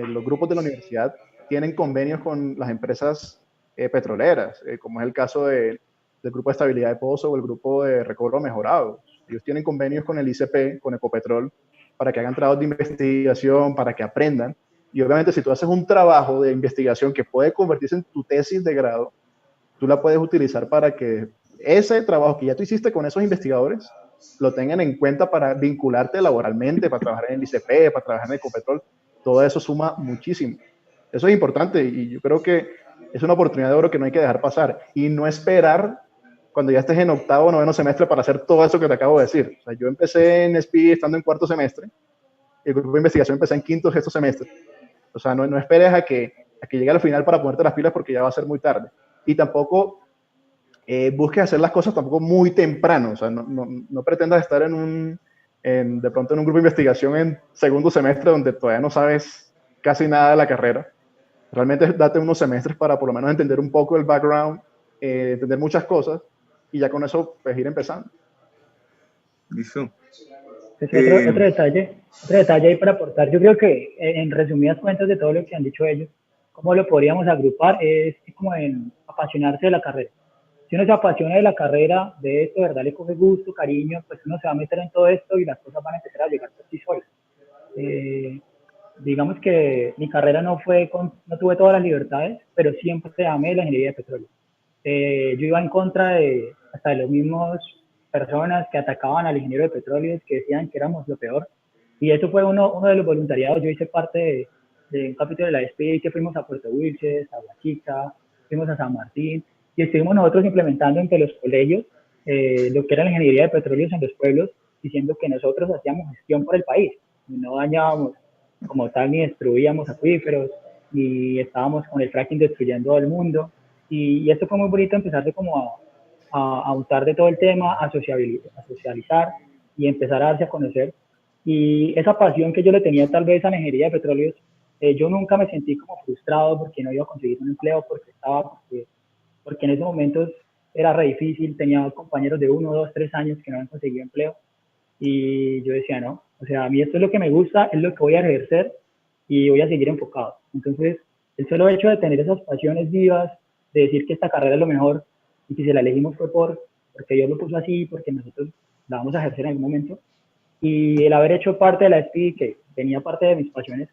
los grupos de la universidad tienen convenios con las empresas petroleras, como es el caso del Grupo de Estabilidad de Pozo o el Grupo de Recobro Mejorado. Ellos tienen convenios con el ICP, con Ecopetrol, para que hagan trabajos de investigación, para que aprendan. Y obviamente si tú haces un trabajo de investigación que puede convertirse en tu tesis de grado, tú la puedes utilizar para que ese trabajo que ya tú hiciste con esos investigadores lo tengan en cuenta para vincularte laboralmente, para trabajar en el ICP, para trabajar en Ecopetrol. Todo eso suma muchísimo. Eso es importante y yo creo que es una oportunidad de oro que no hay que dejar pasar y no esperar cuando ya estés en octavo o noveno semestre para hacer todo eso que te acabo de decir. O sea, yo empecé en SPI estando en cuarto semestre, el grupo de investigación empecé en quinto o sexto semestre. O sea, no esperes a que llegue al final para ponerte las pilas porque ya va a ser muy tarde. Y tampoco busques hacer las cosas tampoco muy temprano. O sea, no pretendas estar de pronto en un grupo de investigación en segundo semestre donde todavía no sabes casi nada de la carrera. Realmente date unos semestres para por lo menos entender un poco el background, entender muchas cosas y ya con eso pues ir empezando. Listo. Pues otro detalle ahí para aportar. Yo creo que en resumidas cuentas de todo lo que han dicho ellos, cómo lo podríamos agrupar es como en apasionarse de la carrera. Si uno se apasiona de la carrera, de esto, de verdad le coge gusto, cariño, pues uno se va a meter en todo esto y las cosas van a empezar a llegar por sí solas. Digamos que mi carrera no tuve todas las libertades, pero siempre amé la ingeniería de petróleo. Yo iba en contra hasta de los mismos personas que atacaban al ingeniero de petróleo, que decían que éramos lo peor. Y eso fue uno de los voluntariados. Yo hice parte de un capítulo de la SPI que fuimos a Puerto Wilches, a Huachica, fuimos a San Martín, y estuvimos nosotros implementando entre los colegios lo que era la ingeniería de petróleos en los pueblos, diciendo que nosotros hacíamos gestión por el país, y no dañábamos como tal ni destruíamos acuíferos, ni estábamos con el fracking destruyendo el mundo. Y esto fue muy bonito, empezar de como a untar de todo el tema, a socializar y empezar a darse a conocer. Y esa pasión que yo le tenía tal vez a la ingeniería de petróleos, yo nunca me sentí como frustrado porque no iba a conseguir un empleo, porque en esos momentos era re difícil, tenía compañeros de 1, 2, 3 años que no habían conseguido empleo, y yo decía, no, o sea, a mí esto es lo que me gusta, es lo que voy a ejercer y voy a seguir enfocado. Entonces, el solo hecho de tener esas pasiones vivas, de decir que esta carrera es lo mejor y que si la elegimos fue porque Dios lo puso así, porque nosotros la vamos a ejercer en algún momento, y el haber hecho parte de la SPI, que tenía parte de mis pasiones,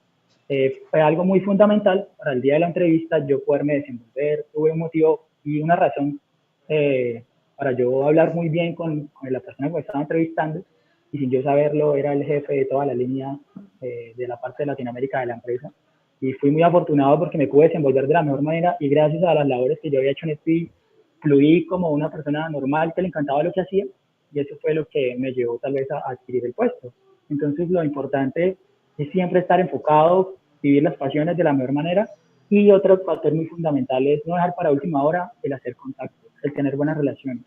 fue algo muy fundamental para el día de la entrevista, yo poderme desenvolver. Tuve un motivo y una razón para yo hablar muy bien con la persona que me estaba entrevistando, y sin yo saberlo era el jefe de toda la línea de la parte de Latinoamérica de la empresa, y fui muy afortunado porque me pude desenvolver de la mejor manera, y gracias a las labores que yo había hecho en SPI, fluí como una persona normal que le encantaba lo que hacía, y eso fue lo que me llevó tal vez a adquirir el puesto. Entonces lo importante es siempre estar enfocado, vivir las pasiones de la mejor manera, y otro factor muy fundamental es no dejar para última hora el hacer contactos, el tener buenas relaciones,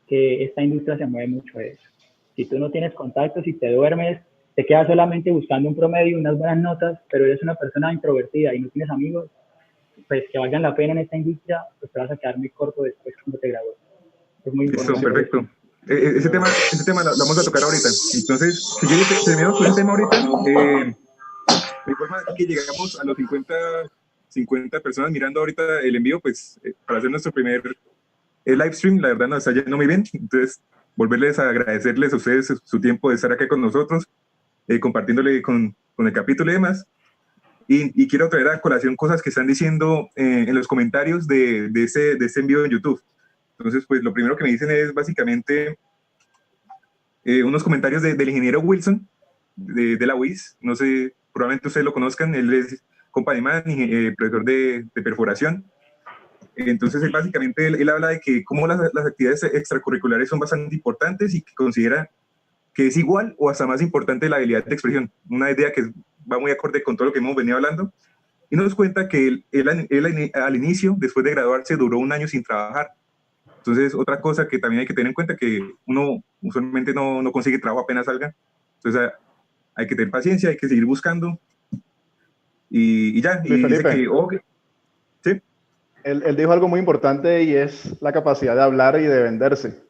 que esta industria se mueve mucho de eso. Si tú no tienes contactos y te duermes, te quedas solamente buscando un promedio, unas buenas notas, pero eres una persona introvertida y no tienes amigos, pues que valgan la pena en esta industria, pues te vas a quedar muy corto después cuando te gradúes. Es muy importante. Listo, perfecto. Ese tema lo vamos a tocar ahorita. Entonces, si quieres, terminamos con ese tema ahorita. De forma que llegamos a los 50 personas mirando ahorita el envío, pues para hacer nuestro primer live stream, la verdad nos está yendo muy bien. Entonces, volverles a agradecerles a ustedes su tiempo de estar aquí con nosotros, compartiéndole con el capítulo y demás. Y quiero traer a colación cosas que están diciendo en los comentarios de este envío en YouTube. Entonces, pues lo primero que me dicen es básicamente unos comentarios del ingeniero Wilson, de la UIS. No sé, probablemente ustedes lo conozcan. Él es compa de man, profesor de perforación. Entonces, básicamente, él habla de que cómo las actividades extracurriculares son bastante importantes y que considera que es igual o hasta más importante la habilidad de expresión. Una idea que va muy acorde con todo lo que hemos venido hablando. Y nos cuenta que él al inicio, después de graduarse, duró 1 año sin trabajar. Entonces, otra cosa que también hay que tener en cuenta, que uno usualmente no consigue trabajo apenas salga. Entonces, hay que tener paciencia, hay que seguir buscando. Y ya, y Felipe, dice que... Okay. ¿Sí? Él dijo algo muy importante y es la capacidad de hablar y de venderse.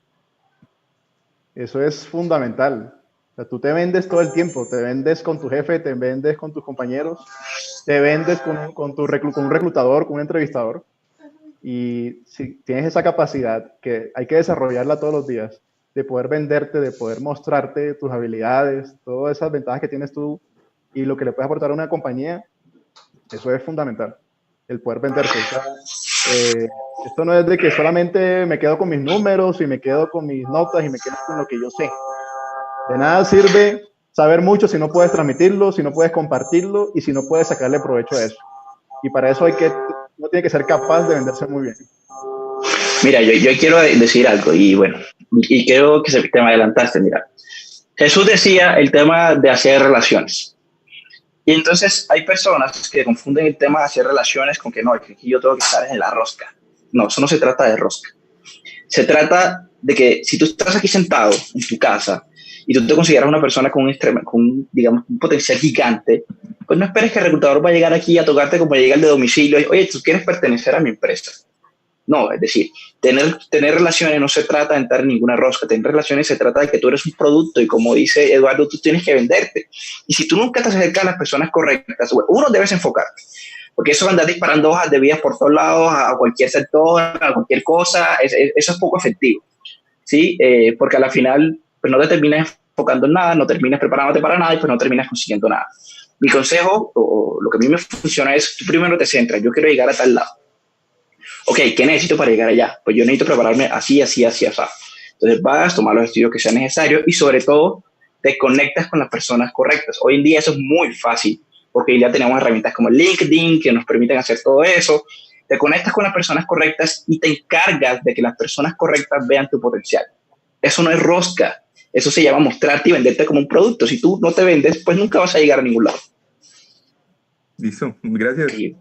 Eso es fundamental. O sea, tú te vendes todo el tiempo, te vendes con tu jefe, te vendes con tus compañeros, te vendes con un reclutador, con un entrevistador. Y si tienes esa capacidad, que hay que desarrollarla todos los días, de poder venderte, de poder mostrarte tus habilidades, todas esas ventajas que tienes tú y lo que le puedes aportar a una compañía, eso es fundamental, el poder venderte. O sea, esto no es de que solamente me quedo con mis números y me quedo con mis notas y me quedo con lo que yo sé. De nada sirve saber mucho si no puedes transmitirlo, si no puedes compartirlo y si no puedes sacarle provecho a eso. Y para eso uno tiene que ser capaz de venderse muy bien. Mira, yo quiero decir algo y bueno, y creo que te me adelantaste, mira. Jesús decía el tema de hacer relaciones. Y entonces hay personas que confunden el tema de hacer relaciones con que no, que aquí yo tengo que estar en la rosca. No, eso no se trata de rosca. Se trata de que si tú estás aquí sentado en tu casa y tú te consideras una persona digamos, un potencial gigante, pues no esperes que el reclutador va a llegar aquí a tocarte como llega el de domicilio y, oye, tú quieres pertenecer a mi empresa. No, es decir, tener relaciones no se trata de entrar en ninguna rosca, tener relaciones se trata de que tú eres un producto y como dice Eduardo, tú tienes que venderte. Y si tú nunca te acercas a las personas correctas, uno debes enfocarte, porque eso de andar disparando hojas de vida por todos lados, a cualquier sector, a cualquier cosa, eso es poco efectivo, ¿sí? Porque a la final pues no te terminas enfocando en nada, no terminas preparándote para nada y pues no terminas consiguiendo nada. Mi consejo, o lo que a mí me funciona es, tú primero te centras, yo quiero llegar a tal lado. Ok, ¿qué necesito para llegar allá? Pues yo necesito prepararme así, así, así, así. Entonces vas, tomar los estudios que sean necesarios y sobre todo te conectas con las personas correctas. Hoy en día eso es muy fácil porque hoy ya tenemos herramientas como LinkedIn que nos permiten hacer todo eso. Te conectas con las personas correctas y te encargas de que las personas correctas vean tu potencial. Eso no es rosca. Eso se llama mostrarte y venderte como un producto. Si tú no te vendes, pues nunca vas a llegar a ningún lado. Listo, gracias. Sí.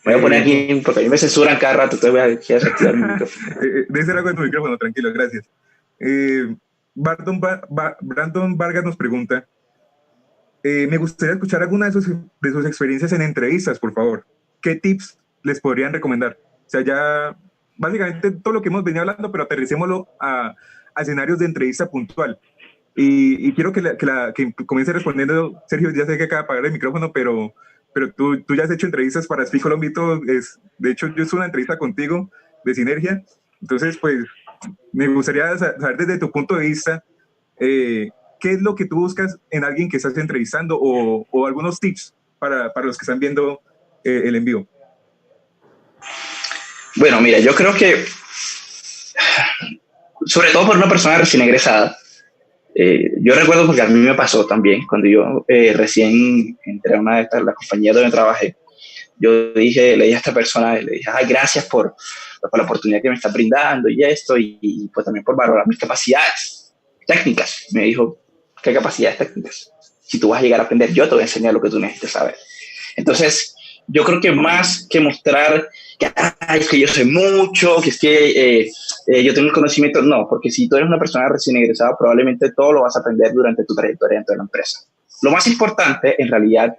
Voy a poner aquí, porque a mí me censuran cada rato, entonces voy a desactivar mi micrófono. Debe ser algo de tu micrófono, tranquilo, gracias. Brandon Vargas nos pregunta, me gustaría escuchar alguna de sus experiencias en entrevistas, por favor. ¿Qué tips les podrían recomendar? O sea, ya básicamente todo lo que hemos venido hablando, pero aterricémoslo a escenarios de entrevista puntual. Y quiero que comience respondiendo, Sergio, ya sé que acaba de apagar el micrófono, pero tú ya has hecho entrevistas para Speak Colombito, de hecho yo hice una entrevista contigo de Sinergia, entonces pues me gustaría saber desde tu punto de vista, ¿qué es lo que tú buscas en alguien que estás entrevistando o algunos tips para los que están viendo el en vivo? Bueno, mira, yo creo que sobre todo por una persona recién egresada, yo recuerdo porque a mí me pasó también, cuando yo recién entré a una de las compañías donde trabajé, yo le dije a esta persona, le dije, ay, gracias por la oportunidad que me está brindando y esto, y pues también por valorar mis capacidades técnicas. Me dijo, ¿qué capacidades técnicas? Si tú vas a llegar a aprender, yo te voy a enseñar lo que tú necesitas saber. Entonces, yo creo que más que mostrar que, ay, es que yo sé mucho, que es que yo tengo el conocimiento, no, porque si tú eres una persona recién egresada, probablemente todo lo vas a aprender durante tu trayectoria dentro de la empresa. Lo más importante, en realidad,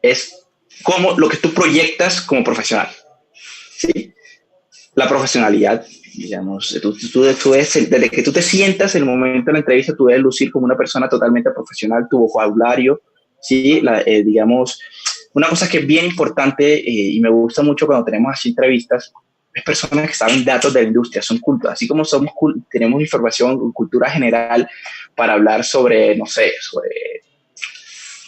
es cómo lo que tú proyectas como profesional. ¿Sí? La profesionalidad, digamos, desde que tú te sientas en el momento de la entrevista, tú debes lucir como una persona totalmente profesional, tu vocabulario, ¿sí? Digamos, una cosa que es bien importante y me gusta mucho cuando tenemos así entrevistas, es personas que saben datos de la industria, son cultos, así como tenemos información, cultura general para hablar sobre, no sé,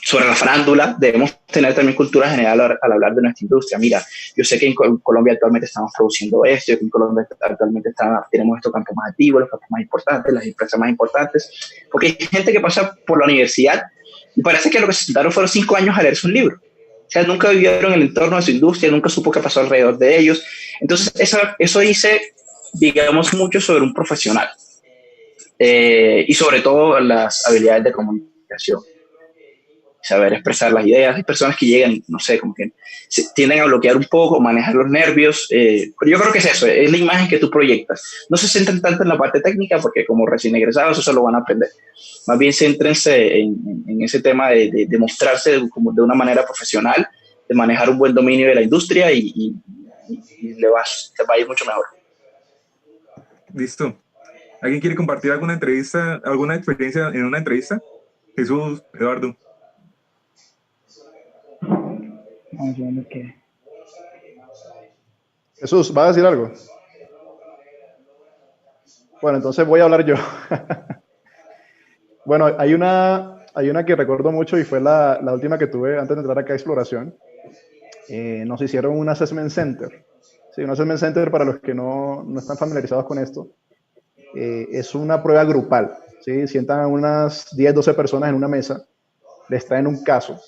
sobre la farándula, debemos tener también cultura general al hablar de nuestra industria. Mira, yo sé que en Colombia actualmente estamos produciendo esto, que en Colombia actualmente tenemos estos campos más activos, los campos más importantes, las empresas más importantes, porque hay gente que pasa por la universidad y parece que lo que se sentaron fueron 5 años a leerse un libro. O sea, nunca vivieron en el entorno de su industria, nunca supo qué pasó alrededor de ellos. Entonces, eso dice, digamos, mucho sobre un profesional y sobre todo las habilidades de comunicación. Saber expresar las ideas. Hay personas que llegan, no sé, como que tienden a bloquear un poco, manejar los nervios, pero yo creo que es eso, es la imagen que tú proyectas. No se centren tanto en la parte técnica porque como recién egresados eso lo van a aprender. Más bien céntrense en ese tema de mostrarse como de una manera profesional, de manejar un buen dominio de la industria y le va a ir mucho mejor. Listo. ¿Alguien quiere compartir alguna entrevista, alguna experiencia en una entrevista? Jesús, Eduardo. Vamos viendo qué. Jesús, ¿vas a decir algo? Bueno, entonces voy a hablar yo. Bueno, hay una que recuerdo mucho y fue la última que tuve antes de entrar acá a Exploración. Nos hicieron un assessment center. Sí, un assessment center, para los que no están familiarizados con esto, es una prueba grupal. ¿Sí? Sientan a unas 10, 12 personas en una mesa, les traen un caso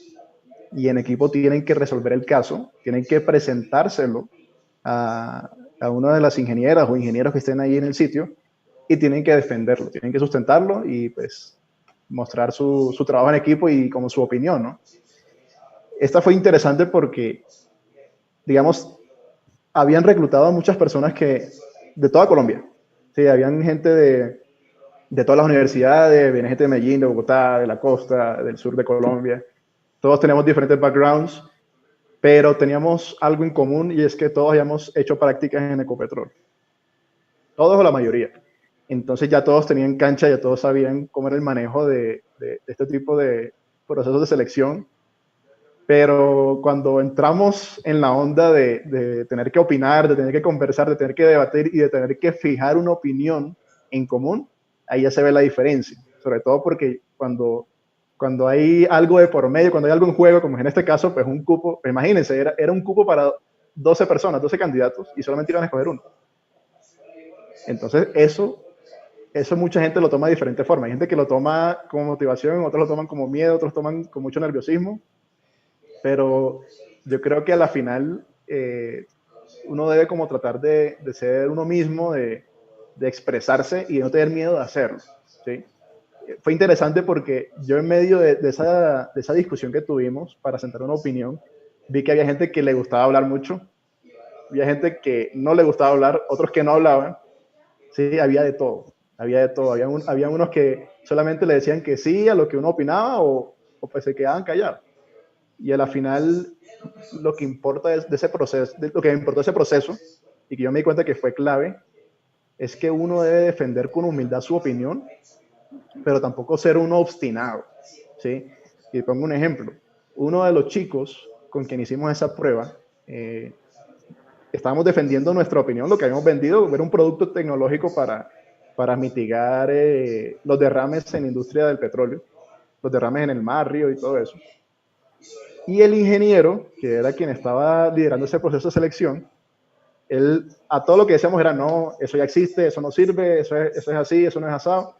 y en equipo tienen que resolver el caso, tienen que presentárselo a una de las ingenieras o ingenieros que estén ahí en el sitio y tienen que defenderlo, tienen que sustentarlo y pues mostrar su trabajo en equipo y como su opinión, ¿no? Esta fue interesante porque, digamos, habían reclutado a muchas personas de toda Colombia. Sí, habían gente de todas las universidades, viene gente de Medellín, de Bogotá, de la costa, del sur de Colombia. Todos tenemos diferentes backgrounds, pero teníamos algo en común y es que todos habíamos hecho prácticas en Ecopetrol. Todos o la mayoría. Entonces ya todos tenían cancha, ya todos sabían cómo era el manejo de este tipo de procesos de selección. Pero cuando entramos en la onda de tener que opinar, de tener que conversar, de tener que debatir y de tener que fijar una opinión en común, ahí ya se ve la diferencia. Sobre todo porque cuando hay algo de por medio, cuando hay algo en juego, como en este caso, pues un cupo, pues imagínense, era un cupo para 12 personas, 12 candidatos, y solamente iban a escoger uno. Entonces eso mucha gente lo toma de diferente forma. Hay gente que lo toma como motivación, otros lo toman como miedo, otros lo toman con mucho nerviosismo. Pero yo creo que a la final uno debe como tratar de ser uno mismo, de expresarse y de no tener miedo de hacerlo, ¿sí? Fue interesante porque yo en medio de esa discusión que tuvimos para sentar una opinión, vi que había gente que le gustaba hablar mucho, había gente que no le gustaba hablar, otros que no hablaban, ¿sí? Había de todo. Había unos que solamente le decían que sí a lo que uno opinaba o pues se quedaban callados. Y a la final lo que importa de ese proceso, lo que me importó ese proceso y que yo me di cuenta que fue clave, es que uno debe defender con humildad su opinión, pero tampoco ser uno obstinado, ¿sí? Y pongo un ejemplo. Uno de los chicos con quien hicimos esa prueba, estábamos defendiendo nuestra opinión, lo que habíamos vendido, era un producto tecnológico para mitigar los derrames en la industria del petróleo, los derrames en el mar, río y todo eso. Y el ingeniero, que era quien estaba liderando ese proceso de selección, él a todo lo que decíamos era, no, eso ya existe, eso no sirve, eso es así, eso no es asado.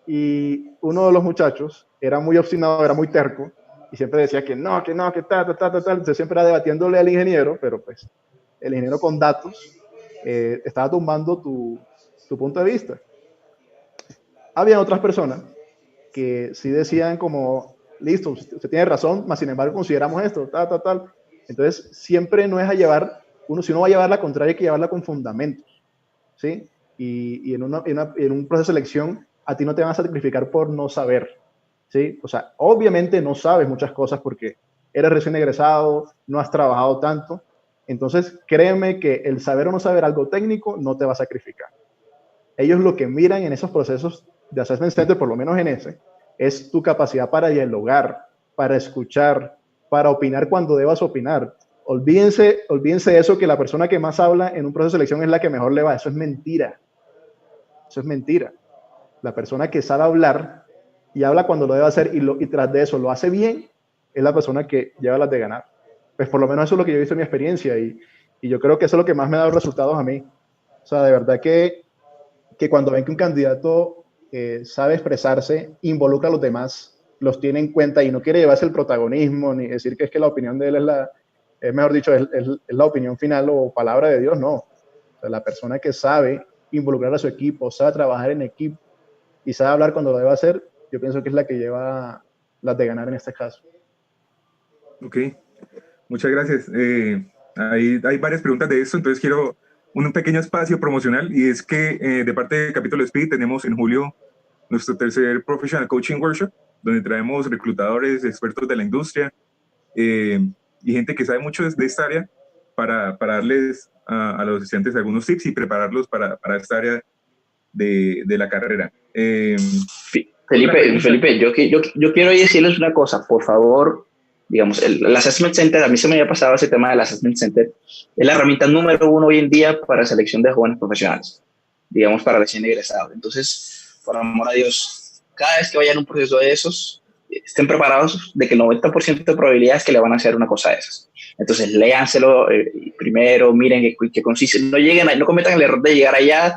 Y uno de los muchachos era muy obstinado, era muy terco, y siempre decía que no, que tal. Entonces siempre era debatiéndole al ingeniero, pero pues el ingeniero con datos estaba tumbando tu punto de vista. Había otras personas que sí decían como, listo, usted tiene razón, mas sin embargo consideramos esto, tal. Entonces, siempre no es a llevar, si uno va a llevar la contraria, hay que llevarla con fundamentos, ¿sí? Y en un proceso de selección, a ti no te van a sacrificar por no saber, ¿sí? O sea, obviamente no sabes muchas cosas porque eres recién egresado, no has trabajado tanto, entonces créeme que el saber o no saber algo técnico no te va a sacrificar. Ellos lo que miran en esos procesos de assessment center, por lo menos en ese, es tu capacidad para dialogar, para escuchar, para opinar cuando debas opinar. Olvídense eso, que la persona que más habla en un proceso de selección es la que mejor le va. Eso es mentira. Eso es mentira. La persona que sabe hablar y habla cuando lo debe hacer y tras de eso lo hace bien, es la persona que lleva las de ganar. Pues por lo menos eso es lo que yo he visto en mi experiencia y yo creo que eso es lo que más me ha dado resultados a mí. O sea, de verdad que cuando ven que un candidato sabe expresarse, involucra a los demás, los tiene en cuenta y no quiere llevarse el protagonismo ni decir que es que la opinión de él es mejor dicho, es la opinión final o palabra de Dios, no. O sea, la persona que sabe involucrar a su equipo, sabe trabajar en equipo y sabe hablar cuando lo debe hacer, yo pienso que es la que lleva las de ganar en este caso. Ok, muchas gracias. Hay varias preguntas de esto, entonces quiero un pequeño espacio promocional, y es que de parte del capítulo Speed tenemos en julio nuestro tercer Professional Coaching Workshop, donde traemos reclutadores, expertos de la industria y gente que sabe mucho de esta área para darles a los estudiantes algunos tips y prepararlos para esta área de la carrera. Felipe, yo quiero decirles una cosa, por favor. Digamos, el Assessment Center, a mí se me había pasado ese tema del Assessment Center, es la herramienta número 1 hoy en día para selección de jóvenes profesionales. digamos, para recién egresados. Entonces, por amor a Dios, cada vez que vayan a un proceso de esos, estén preparados de que el 90% de probabilidades que le van a hacer una cosa de esas. Entonces, léanselo primero, miren qué consiste, no lleguen no cometan el error de llegar allá,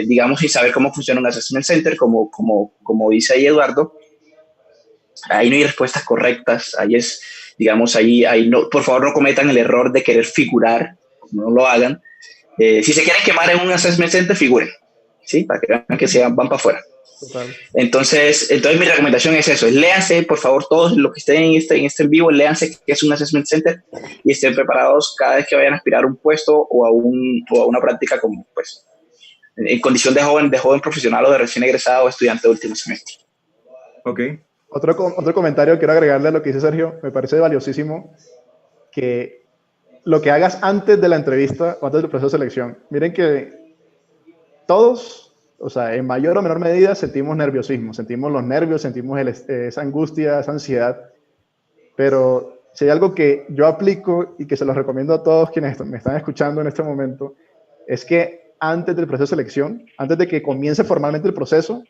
digamos, sin saber cómo funciona un assessment center, como dice ahí Eduardo. Ahí no hay respuestas correctas, ahí es, digamos, ahí no, por favor no cometan el error de querer figurar, no lo hagan. Si se quieren quemar en un assessment center, figuren, ¿sí? Para que vean que van para afuera. Total. Entonces mi recomendación es eso, es léanse, por favor, todos los que estén en este en vivo, léanse qué es un assessment center y estén preparados cada vez que vayan a aspirar a un puesto o a una práctica como, pues, en condición de joven profesional o de recién egresado o estudiante de último semestre. Ok. Otro comentario que quiero agregarle a lo que dice Sergio, me parece valiosísimo que lo que hagas antes de la entrevista o antes del proceso de selección. Miren que todos, o sea, en mayor o menor medida sentimos nerviosismo, sentimos los nervios, sentimos esa angustia, esa ansiedad, pero si hay algo que yo aplico y que se los recomiendo a todos quienes me están escuchando en este momento, es que antes del proceso de selección, antes de que comience formalmente el proceso,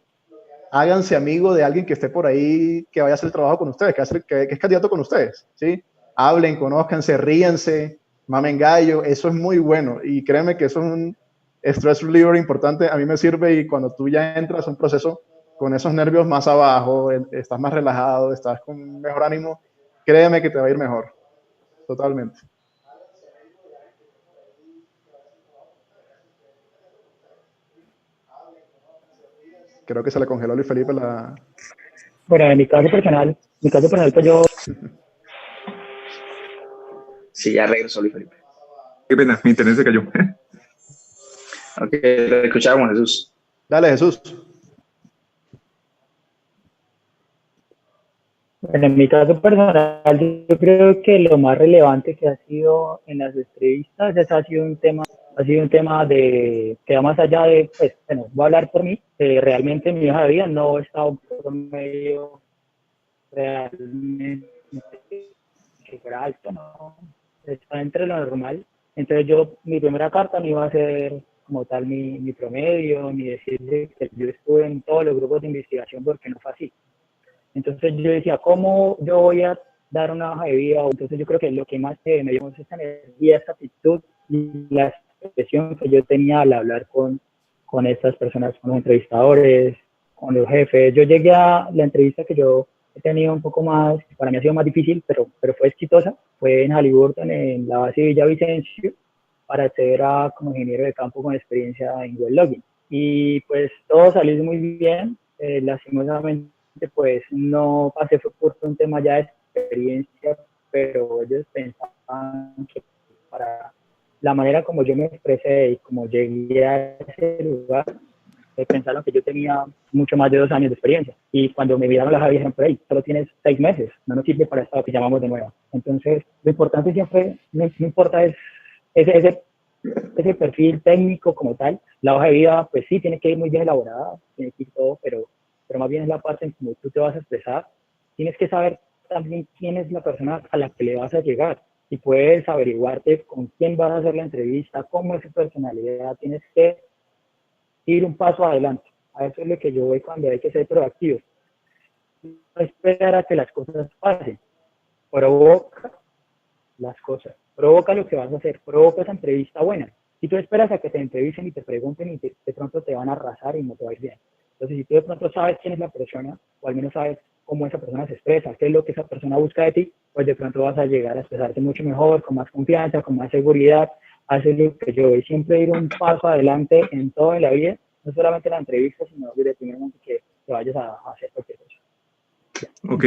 háganse amigo de alguien que esté por ahí, que vaya a hacer el trabajo con ustedes, que es candidato con ustedes, ¿sí? Hablen, conózcanse, ríanse, mamen gallo, eso es muy bueno. Y créanme que eso es un stress reliever importante. A mí me sirve y cuando tú ya entras a un proceso con esos nervios más abajo, estás más relajado, estás con mejor ánimo, créeme que te va a ir mejor. Totalmente. Creo que se le congeló a Luis Felipe la... Bueno, en mi caso personal, pues yo... Sí, ya regresó Luis Felipe. Qué pena, mi internet se cayó. Ok, lo escuchamos, Jesús. Dale, Jesús. Bueno, en mi caso personal, yo creo que lo más relevante que ha sido en las entrevistas ha sido un tema de que va más allá de, pues, bueno, voy a hablar por mí, realmente en mi hoja de vida no he estado por medio realmente que fuera alto, no, está entre lo normal. Entonces mi primera carta no iba a ser como tal mi promedio, ni decirle que yo estuve en todos los grupos de investigación, porque no fue así. Entonces yo decía, ¿cómo yo voy a dar una hoja de vida? Entonces yo creo que lo que más me dio esta energía, esta actitud y la expresión que yo tenía al hablar con estas personas, con los entrevistadores, con los jefes. Yo llegué a la entrevista que yo he tenido un poco más, para mí ha sido más difícil, pero fue exitosa. Fue en Halliburton, en la base de Villavicencio, para acceder como ingeniero de campo con experiencia en web logging. Y pues todo salió muy bien, lastimosamente pues no pasé por un tema ya de experiencia, pero ellos pensaban que para la manera como yo me expresé y como llegué a ese lugar, pensaron que yo tenía mucho más de 2 años de experiencia. Y cuando me miraron las aves, dijeron, pero hey, solo tienes 6 meses, no nos sirve para esto que llamamos de nuevo. Entonces, lo importante siempre, no importa es ese perfil técnico como tal. La hoja de vida, pues sí, tiene que ir muy bien elaborada, tiene que ir todo, pero más bien es la parte en cómo tú te vas a expresar. Tienes que saber también quién es la persona a la que le vas a llegar y puedes averiguarte con quién vas a hacer la entrevista, cómo es su personalidad. Tienes que ir un paso adelante. A eso es lo que yo voy cuando hay que ser proactivos. No esperar a que las cosas pasen. Provoca las cosas. Provoca lo que vas a hacer. Provoca esa entrevista buena. Si tú esperas a que te entrevisten y te pregunten y de pronto te van a arrasar y no te va a ir bien. Entonces, si tú de pronto sabes quién es la persona, o al menos sabes cómo esa persona se expresa, qué es lo que esa persona busca de ti, pues de pronto vas a llegar a expresarte mucho mejor, con más confianza, con más seguridad. Hacer lo que yo voy, siempre ir un paso adelante en todo en la vida, no solamente en la entrevista, sino desde el primer momento que vayas a hacer cualquier cosa. Ok.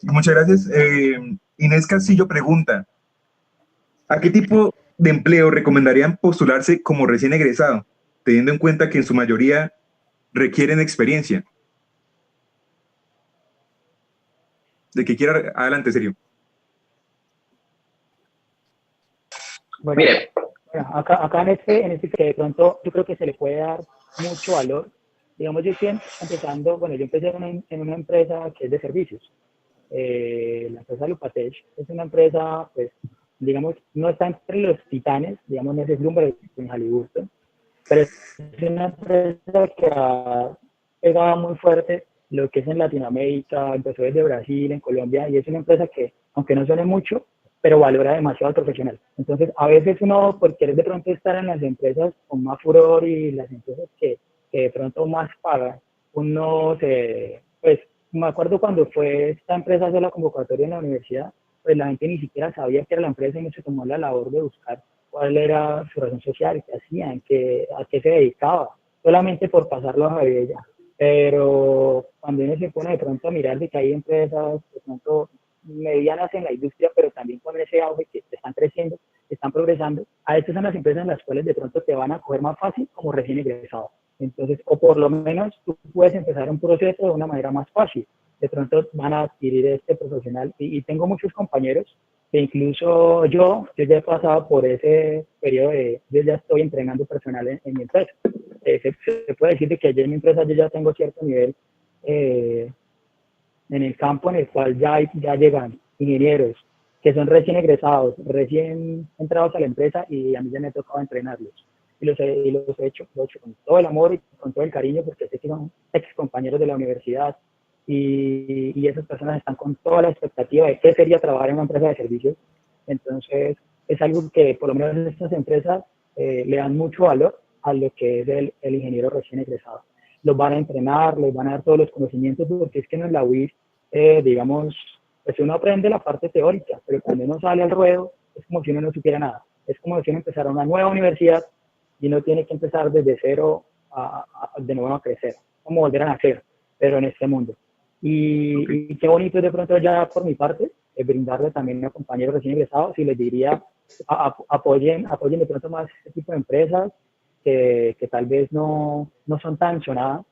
Muchas gracias. Inés Castillo pregunta, ¿a qué tipo de empleo recomendarían postularse como recién egresado, teniendo en cuenta que en su mayoría requieren experiencia? De que quiera, adelante, Sergio. Bueno, acá en este que de pronto yo creo que se le puede dar mucho valor. Digamos, yo estoy empezando, bueno, yo empecé en una empresa que es de servicios. La empresa Lupatech es una empresa, pues, digamos, no está entre los titanes, digamos, no es Bloomberg en Halliburton, pero es una empresa que ha pegado muy fuerte lo que es en Latinoamérica, empezó desde Brasil, en Colombia, y es una empresa que, aunque no suene mucho, pero valora demasiado al profesional. Entonces, a veces uno, por querer de pronto estar en las empresas con más furor y las empresas que de pronto más pagan, uno se, pues, me acuerdo cuando fue esta empresa a hacer la convocatoria en la universidad, pues la gente ni siquiera sabía que era la empresa y no se tomó la labor de buscar cuál era su razón social, qué hacían, a qué se dedicaba, solamente por pasarlo a ella. Pero cuando uno se pone de pronto a mirar de que hay empresas de pronto medianas en la industria, pero también con ese auge que están creciendo, están progresando, a estas son las empresas en las cuales de pronto te van a coger más fácil como recién egresado. Entonces, o por lo menos tú puedes empezar un proceso de una manera más fácil. De pronto van a adquirir este profesional. Y tengo muchos compañeros que incluso yo ya he pasado por ese periodo yo ya estoy entrenando personal en mi empresa. Se puede decir de que yo en mi empresa yo ya tengo cierto nivel en el campo en el cual ya llegan ingenieros que son recién egresados, recién entrados a la empresa y a mí ya me ha tocado entrenarlos. Lo he hecho con todo el amor y con todo el cariño porque sé que son ex compañeros de la universidad y esas personas están con toda la expectativa de qué sería trabajar en una empresa de servicios. Entonces, es algo que por lo menos estas empresas le dan mucho valor a lo que es el ingeniero recién egresado. Los van a entrenar, les van a dar todos los conocimientos, porque es que en la UIS, digamos, pues uno aprende la parte teórica, pero cuando uno sale al ruedo, es como si uno no supiera nada. Es como si uno empezara una nueva universidad y uno tiene que empezar desde cero de nuevo a crecer, como volver a nacer, pero en este mundo. Y qué bonito es de pronto ya por mi parte, brindarle también a compañeros recién egresados y les diría, apoyen de pronto más este tipo de empresas que tal vez no son tan sonadas,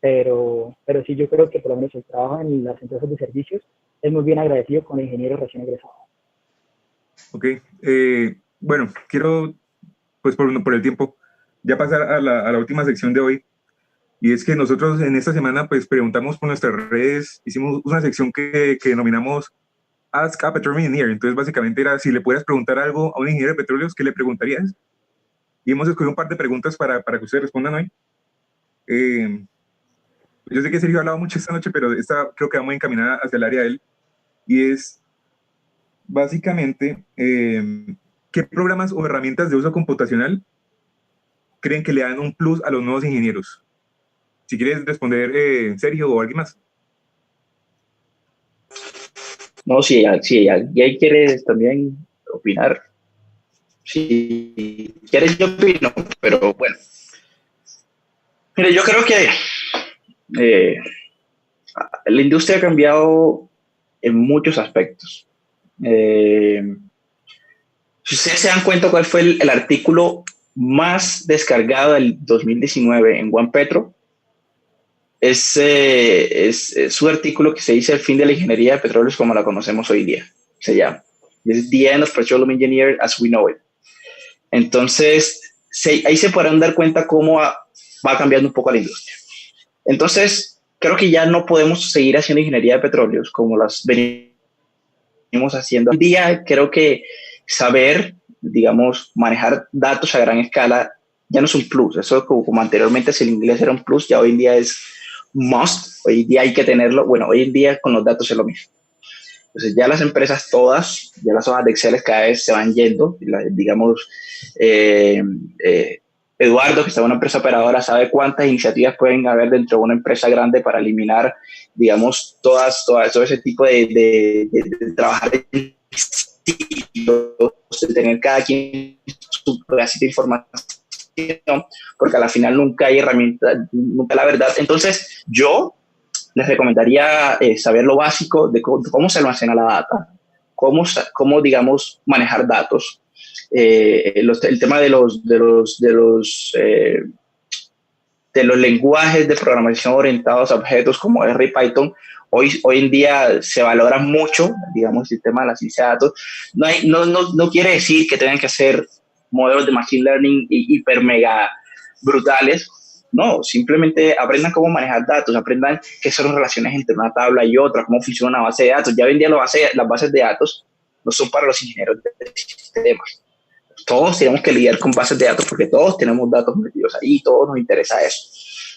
pero sí yo creo que por lo menos el trabajo en las empresas de servicios es muy bien agradecido con el ingeniero recién egresado. Ok, bueno, quiero, pues por el tiempo, ya pasar a la última sección de hoy. Y es que nosotros en esta semana pues preguntamos por nuestras redes, hicimos una sección que denominamos Ask a Petroleum Engineer. Entonces básicamente era si le pudieras preguntar algo a un ingeniero de petróleos, ¿qué le preguntarías? Y hemos escogido un par de preguntas para que ustedes respondan hoy. Yo sé que Sergio ha hablado mucho esta noche, pero esta creo que va muy encaminada hacia el área de él. Y es básicamente, ¿qué programas o herramientas de uso computacional creen que le dan un plus a los nuevos ingenieros? Si quieres responder, Sergio o alguien más. No, si alguien quiere también opinar, si quieres yo opino, pero bueno. Mire, yo creo que la industria ha cambiado en muchos aspectos. Si ustedes se dan cuenta cuál fue el artículo más descargado del 2019 en OnePetro, es su artículo que se dice El fin de la ingeniería de petróleos como la conocemos hoy día. Se llama. Es The End of Petroleum Engineering as We Know It. Entonces, ahí se podrán dar cuenta cómo va cambiando un poco la industria. Entonces, creo que ya no podemos seguir haciendo ingeniería de petróleos como las venimos haciendo. Hoy día creo que saber, digamos, manejar datos a gran escala ya no es un plus. Eso como anteriormente si el inglés era un plus, ya hoy en día es must. Hoy en día hay que tenerlo. Bueno, hoy en día con los datos es lo mismo. Entonces ya las empresas todas, ya las hojas de Excel cada vez se van yendo. Digamos, Eduardo, que está en una empresa operadora, sabe cuántas iniciativas pueden haber dentro de una empresa grande para eliminar, digamos, todo ese tipo de trabajar en de tener cada quien su pedacito de información, porque a la final nunca hay herramientas, nunca la verdad. Entonces, yo les recomendaría saber lo básico de cómo se almacena la data, cómo digamos, manejar datos. El tema de los lenguajes de programación orientados a objetos como R y Python, hoy en día se valora mucho, digamos, el tema de la ciencia de datos. No quiere decir que tengan que hacer modelos de machine learning hiper mega brutales. No, simplemente aprendan cómo manejar datos, aprendan qué son las relaciones entre una tabla y otra, cómo funciona una base de datos. Ya hoy en día las bases de datos no son para los ingenieros de sistemas. todos tenemos que lidiar con bases de datos porque todos tenemos datos metidos ahí, todos nos interesa eso.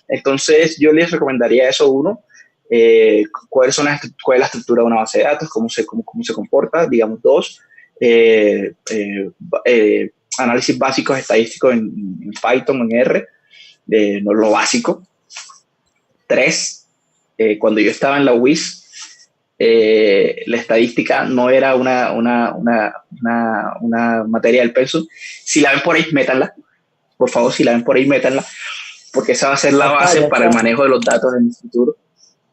Entonces, yo les recomendaría eso, uno, cuál es la estructura de una base de datos, cómo se comporta, digamos, dos, análisis básicos estadísticos en Python, en R, no lo básico. Tres, cuando yo estaba en la UIS, la estadística no era una materia del pensum. Si la ven por ahí, métanla. Por favor, si la ven por ahí, métanla, porque esa va a ser la base para el manejo de los datos en el futuro.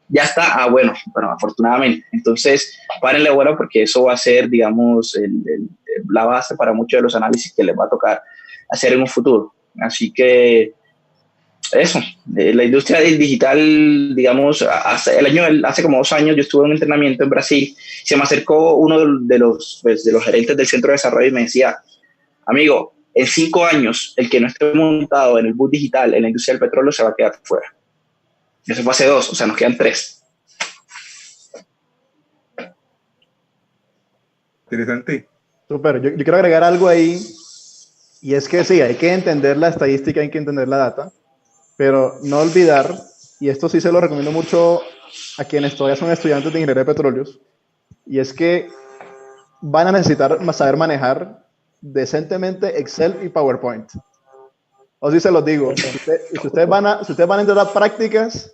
Ya está, bueno, afortunadamente. Entonces, párenle bueno, porque eso va a ser, digamos, la base para muchos de los análisis que les va a tocar hacer en un futuro. Así que eso, la industria digital, digamos, hace como 2 años yo estuve en un entrenamiento en Brasil, se me acercó uno de los gerentes del centro de desarrollo y me decía, amigo, en 5 años, el que no esté montado en el bus digital en la industria del petróleo se va a quedar fuera. Eso fue hace 2, o sea, nos quedan 3. Interesante. Súper, yo quiero agregar algo ahí, y es que sí, hay que entender la estadística, hay que entender la data, pero no olvidar, y esto sí se lo recomiendo mucho a quienes todavía son estudiantes de ingeniería de petróleos, y es que van a necesitar saber manejar decentemente Excel y PowerPoint. O sí se los digo, si ustedes van a entrar a prácticas,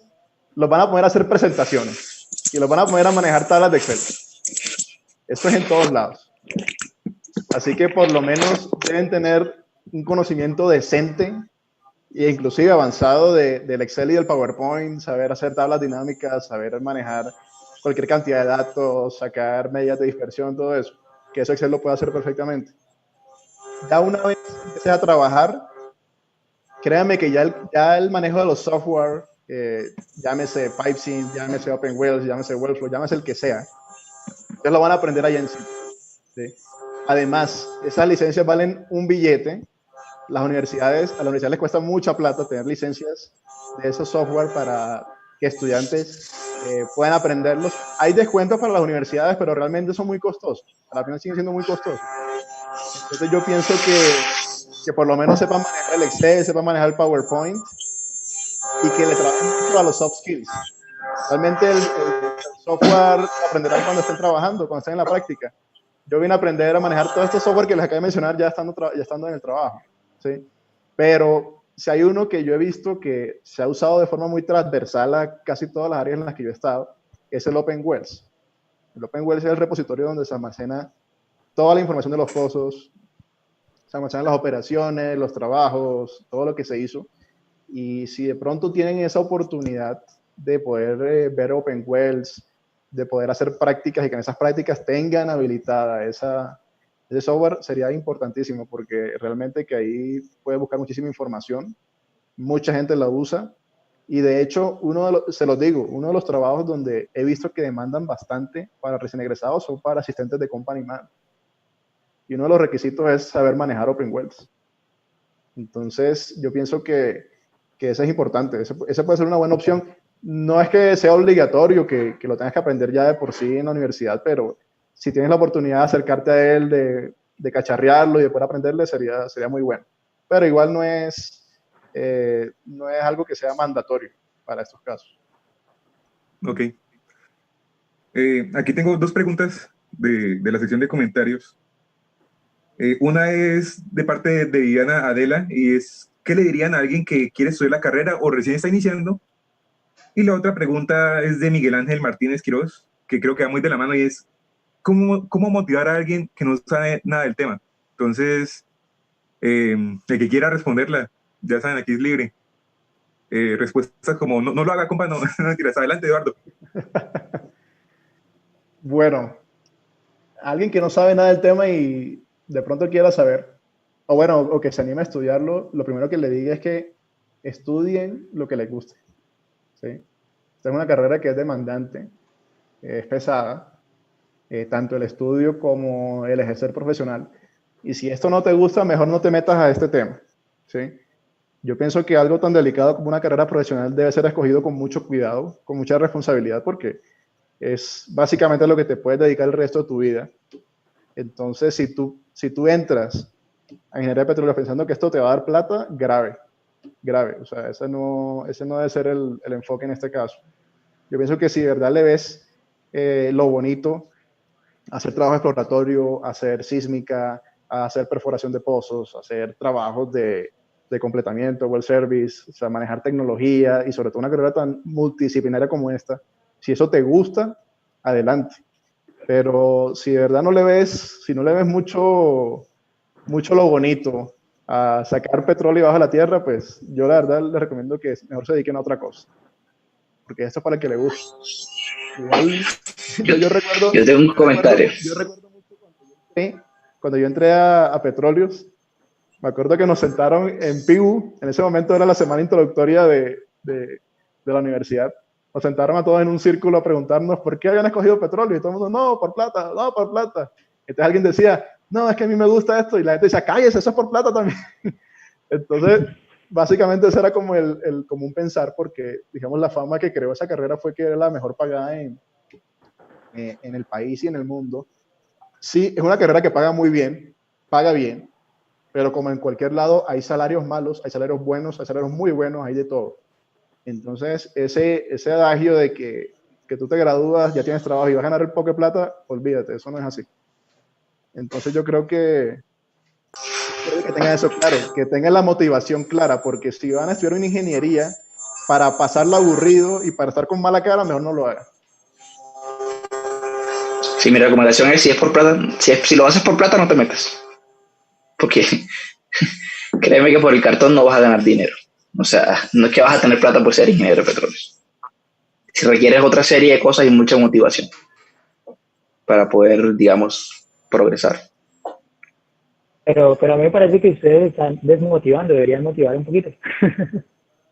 los van a poner a hacer presentaciones y los van a poner a manejar tablas de Excel. Esto es en todos lados. Así que por lo menos deben tener un conocimiento decente e inclusive avanzado del Excel y del PowerPoint, saber hacer tablas dinámicas, saber manejar cualquier cantidad de datos, sacar medidas de dispersión, todo eso, que eso Excel lo puede hacer perfectamente. Ya una vez empecé a trabajar, créanme que ya el manejo de los software, llámese Pipesync, llámese OpenWells, llámese Wellflow, llámese el que sea, ustedes lo van a aprender allá en sí. ¿Sí? Además, esas licencias valen un billete. A la universidad les cuesta mucha plata tener licencias de esos software para que estudiantes puedan aprenderlos. Hay descuentos para las universidades, pero realmente son muy costosos. A la final siguen siendo muy costosos. Entonces yo pienso que por lo menos sepan manejar el Excel, sepan manejar el PowerPoint y que le trabajen mucho a los soft skills. Realmente el software lo aprenderán cuando estén trabajando, cuando estén en la práctica. Yo vine a aprender a manejar todos estos software que les acabo de mencionar ya estando en el trabajo, ¿sí? Pero si hay uno que yo he visto que se ha usado de forma muy transversal a casi todas las áreas en las que yo he estado, es el OpenWells. El OpenWells es el repositorio donde se almacena toda la información de los pozos, se almacenan las operaciones, los trabajos, todo lo que se hizo. Y si de pronto tienen esa oportunidad de poder ver OpenWells, de poder hacer prácticas y que en esas prácticas tengan habilitada ese software, sería importantísimo porque realmente que ahí puede buscar muchísima información, mucha gente la usa y de hecho, se los digo, uno de los trabajos donde he visto que demandan bastante para recién egresados son para asistentes de company man. Y uno de los requisitos es saber manejar OpenWells. Entonces, yo pienso que eso es importante, esa puede ser una buena opción. No es que sea obligatorio que lo tengas que aprender ya de por sí en la universidad, pero si tienes la oportunidad de acercarte a él, de cacharrearlo y de poder aprenderle, sería muy bueno. Pero igual no es algo que sea mandatorio para estos casos. Ok. Aquí tengo 2 preguntas de la sección de comentarios. Una es de parte de Diana Adela y es, ¿qué le dirían a alguien que quiere estudiar la carrera o recién está iniciando? Y la otra pregunta es de Miguel Ángel Martínez Quiroz, que creo que va muy de la mano y es, ¿cómo motivar a alguien que no sabe nada del tema? Entonces, el que quiera responderla, ya saben, aquí es libre. Respuestas como, no lo haga, compa, no mentiras. Adelante, Eduardo. Bueno, alguien que no sabe nada del tema y de pronto quiera saber, o que se anime a estudiarlo, lo primero que le diga es que estudien lo que les guste. ¿Sí? Esta es una carrera que es demandante, es pesada, tanto el estudio como el ejercer profesional. Y si esto no te gusta, mejor no te metas a este tema. ¿Sí? Yo pienso que algo tan delicado como una carrera profesional debe ser escogido con mucho cuidado, con mucha responsabilidad, porque es básicamente lo que te puedes dedicar el resto de tu vida. Entonces, si tú entras a ingeniería de petróleo pensando que esto te va a dar plata, grave, grave. O sea, ese no debe ser el enfoque en este caso. Yo pienso que si de verdad le ves lo bonito, hacer trabajo exploratorio, hacer sísmica, hacer perforación de pozos, hacer trabajos de completamiento, well service, o sea, manejar tecnología y sobre todo una carrera tan multidisciplinaria como esta, si eso te gusta, adelante. Pero si de verdad no le ves, si no le ves mucho lo bonito a sacar petróleo bajo la tierra, pues yo la verdad le recomiendo que mejor se dediquen a otra cosa. Porque esto es para el que le gusta. Igual, yo recuerdo... Yo tengo un comentario. Yo recuerdo mucho cuando yo entré a Petróleos, me acuerdo que nos sentaron en PIU, en ese momento era la semana introductoria de la universidad. Nos sentaron a todos en un círculo a preguntarnos por qué habían escogido petróleo. Y todo el mundo, no, por plata, no, por plata. Entonces alguien decía, no, es que a mí me gusta esto. Y la gente decía, cállese, eso es por plata también. Entonces, básicamente ese era como el común pensar, porque, digamos, la fama que creó esa carrera fue que era la mejor pagada en el país y en el mundo. Sí, es una carrera que paga muy bien, paga bien, pero como en cualquier lado hay salarios malos, hay salarios buenos, hay salarios muy buenos, hay de todo. Entonces, ese adagio de que tú te gradúas, ya tienes trabajo y vas a ganar el poco de plata, olvídate, eso no es así. Entonces yo creo que tengan eso claro, que tengan la motivación clara, porque si van a estudiar una ingeniería para pasarlo aburrido y para estar con mala cara, mejor no lo hagan. Sí, mi recomendación es, si es por plata, si lo haces por plata, no te metas. Porque créeme que por el cartón no vas a ganar dinero. O sea, no es que vas a tener plata por ser ingeniero de petróleo. Si requieres otra serie de cosas y mucha motivación para poder, digamos, progresar. Pero a mí me parece que ustedes están desmotivando, deberían motivar un poquito.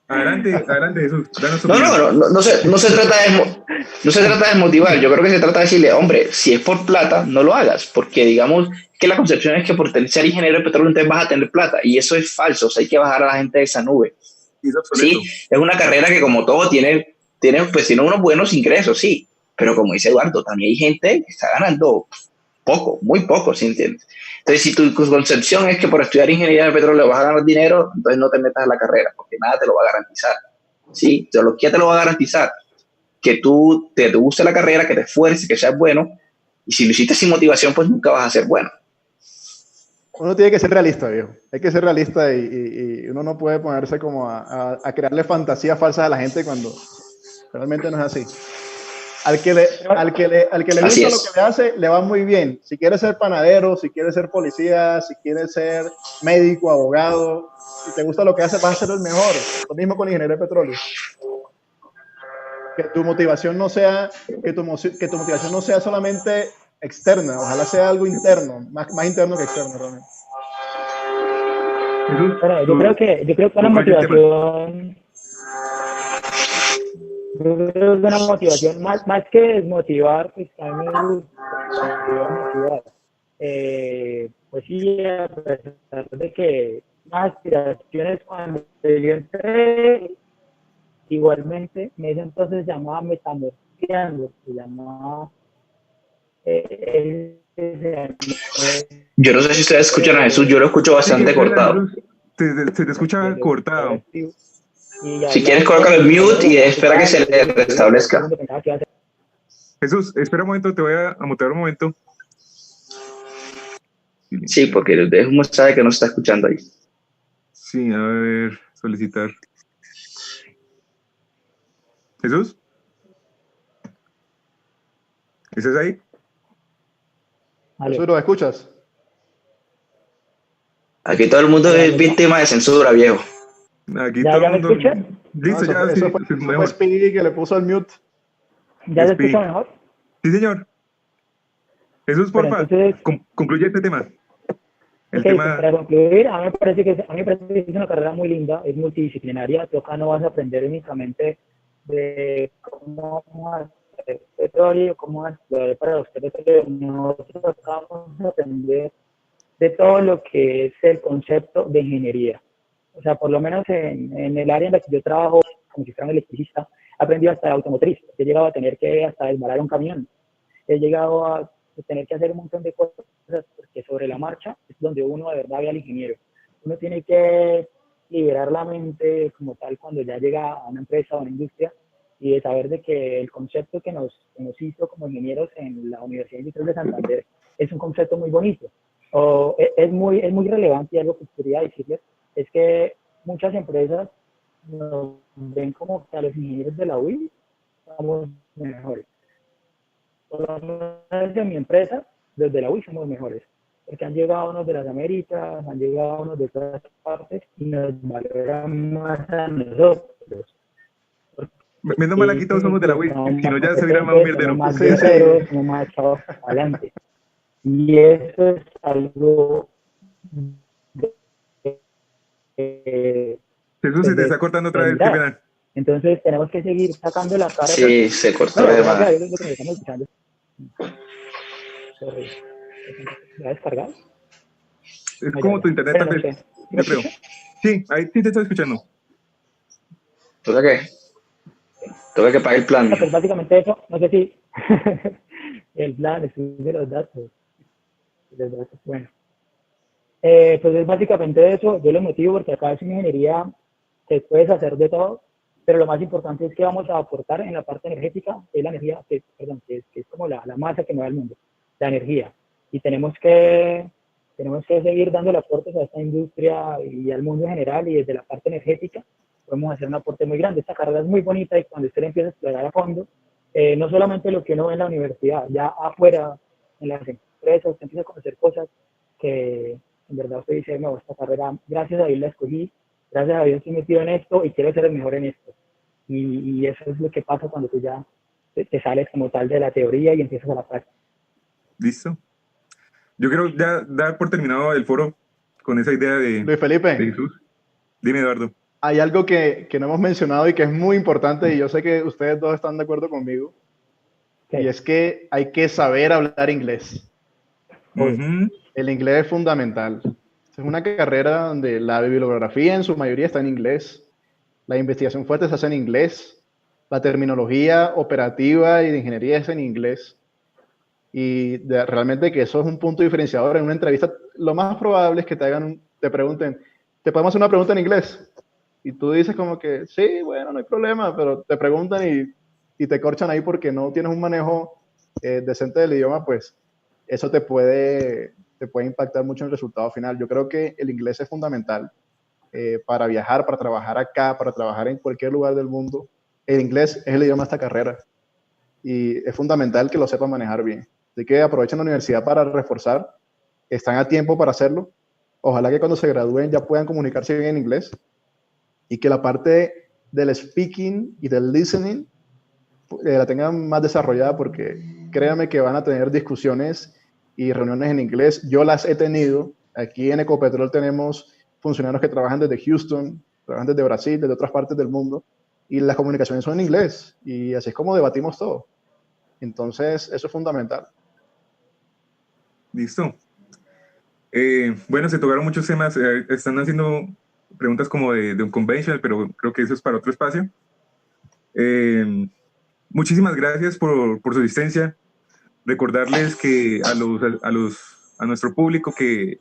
Adelante, Jesús. No se trata de motivar. Yo creo que se trata de decirle, hombre, si es por plata, no lo hagas. Porque, digamos, que la concepción es que por ser ingeniero de petróleo entonces vas a tener plata. Y eso es falso. O sea, hay que bajar a la gente de esa nube. Sí, es una carrera que, como todo, tiene unos buenos ingresos, sí. Pero como dice Eduardo, también hay gente que está ganando poco, muy poco, ¿sí entiendes? Entonces, si tu concepción es que por estudiar ingeniería de petróleo vas a ganar dinero, entonces no te metas en la carrera, porque nada te lo va a garantizar. ¿Sí? ¿Qué te lo va a garantizar? Que tú te guste la carrera, que te esfuerces, que seas bueno, y si lo hiciste sin motivación, pues nunca vas a ser bueno. Uno tiene que ser realista, viejo. Hay que ser realista y uno no puede ponerse como a crearle fantasías falsas a la gente cuando realmente no es así. Al que le gusta lo que le hace, le va muy bien. Si quiere ser panadero, si quiere ser policía, si quiere ser médico, abogado, si te gusta lo que hace, vas a ser el mejor. Lo mismo con ingeniería de petróleo. Que tu motivación no sea solamente externa, ojalá sea algo interno, más interno que externo realmente. Bueno, yo creo que una motivación, más que desmotivar, pues a mí me gusta motivar. Pues sí, a pesar de que más aspiraciones cuando yo entré, igualmente, en ese entonces se llamaba metamorfiando, se llamaba... yo no sé si ustedes escuchan a Jesús, yo lo escucho bastante cortado. Se te escucha cortado. Si quieres, colócalo en mute y espera que se le restablezca. Jesús, espera un momento, te voy a mutear un momento. Sí, porque el de Humo sabe que no se está escuchando ahí. Sí, a ver, solicitar. ¿Jesús? ¿Estás ahí? ¿Jesús, lo escuchas? Aquí todo el mundo es víctima de censura, viejo. Aquí ¿Ya todo el me mundo... escuchan? Listo, No, ya, eso fue Speedy que le puso el mute. ¿Ya se escucha mejor? Sí, señor. Jesús, porfa, concluye este tema. Para concluir, a mí me parece que es una carrera muy linda, es multidisciplinaria. Tú acá no vas a aprender únicamente de cómo hacer petróleo, cómo explorar para usted petróleo. Nosotros acá vamos a aprender de todo lo que es el concepto de ingeniería. O sea, por lo menos en el área en la que yo trabajo, como si fuera un electricista, he aprendido hasta automotriz. He llegado a tener que hasta desbarar un camión. He llegado a tener que hacer un montón de cosas, porque sobre la marcha es donde uno de verdad ve al ingeniero. Uno tiene que liberar la mente como tal cuando ya llega a una empresa o una industria, y de saber de que el concepto que nos hizo como ingenieros en la Universidad Industrial de Santander es un concepto muy bonito. Es muy relevante, y algo que quería decirles es que muchas empresas nos ven como que a los ingenieros de la UI somos mejores. Por lo menos desde mi empresa, desde la UI somos mejores, porque han llegado unos de las Américas, han llegado unos de otras partes y nos valoran más a nosotros. Menos mal aquí todos somos de la WIS, si no ya se hubiera más un mierdero. Somos más guerreros, somos más echados adelante. Y eso es algo Jesús, se te está cortando otra vez, qué pena. Entonces tenemos que seguir sacando la cara. Sí, se cortó de más. Es lo que estamos escuchando. ¿La has descargado? Es como tu internet, tal vez. No creo. Sí, ahí sí te estoy escuchando. ¿Toca qué? Toca que pague el plan. Pues básicamente eso, no sé si el plan de los datos. Bueno. Pues es básicamente eso. Yo lo motivo porque acá es una ingeniería que puedes hacer de todo, pero lo más importante es que vamos a aportar en la parte energética, que es la energía, que es como la masa que mueve el mundo, la energía. Y tenemos que seguir dando aportes a esta industria y al mundo en general, y desde la parte energética podemos hacer un aporte muy grande. Esta carrera es muy bonita, y cuando usted la empieza a explorar a fondo, no solamente lo que uno ve en la universidad, ya afuera, en las empresas, usted empieza a conocer cosas que en verdad usted dice, no, esta carrera, gracias a Dios la escogí, gracias a Dios estoy metido en esto y quiero ser el mejor en esto. Y eso es lo que pasa cuando tú ya te sales como tal de la teoría y empiezas a la práctica. Listo. Yo quiero ya dar por terminado el foro con esa idea de Luis Felipe. De Jesús. Dime, Eduardo. Hay algo que no hemos mencionado y que es muy importante, y yo sé que ustedes dos están de acuerdo conmigo, y es que hay que saber hablar inglés. El inglés es fundamental. Es una carrera donde la bibliografía en su mayoría está en inglés, la investigación fuerte se hace en inglés, la terminología operativa y de ingeniería es en inglés. Y realmente que eso es un punto diferenciador en una entrevista. Lo más probable es que te pregunten, ¿te podemos hacer una pregunta en inglés? Y tú dices como que, sí, bueno, no hay problema, pero te preguntan y te corchan ahí porque no tienes un manejo decente del idioma, pues eso te puede impactar mucho en el resultado final. Yo creo que el inglés es fundamental para viajar, para trabajar acá, para trabajar en cualquier lugar del mundo. El inglés es el idioma de esta carrera y es fundamental que lo sepan manejar bien. Así que aprovechen la universidad para reforzar, están a tiempo para hacerlo. Ojalá que cuando se gradúen ya puedan comunicarse bien en inglés y que la parte del speaking y del listening la tengan más desarrollada, porque créanme que van a tener discusiones y reuniones en inglés. Yo las he tenido. Aquí en Ecopetrol tenemos funcionarios que trabajan desde Houston, trabajan desde Brasil, desde otras partes del mundo, y las comunicaciones son en inglés, y así es como debatimos todo. Entonces, eso es fundamental. Listo. Bueno, se tocaron muchos temas. Están haciendo preguntas como de un conventional, pero creo que eso es para otro espacio. Muchísimas gracias por su asistencia. Recordarles que a nuestro público que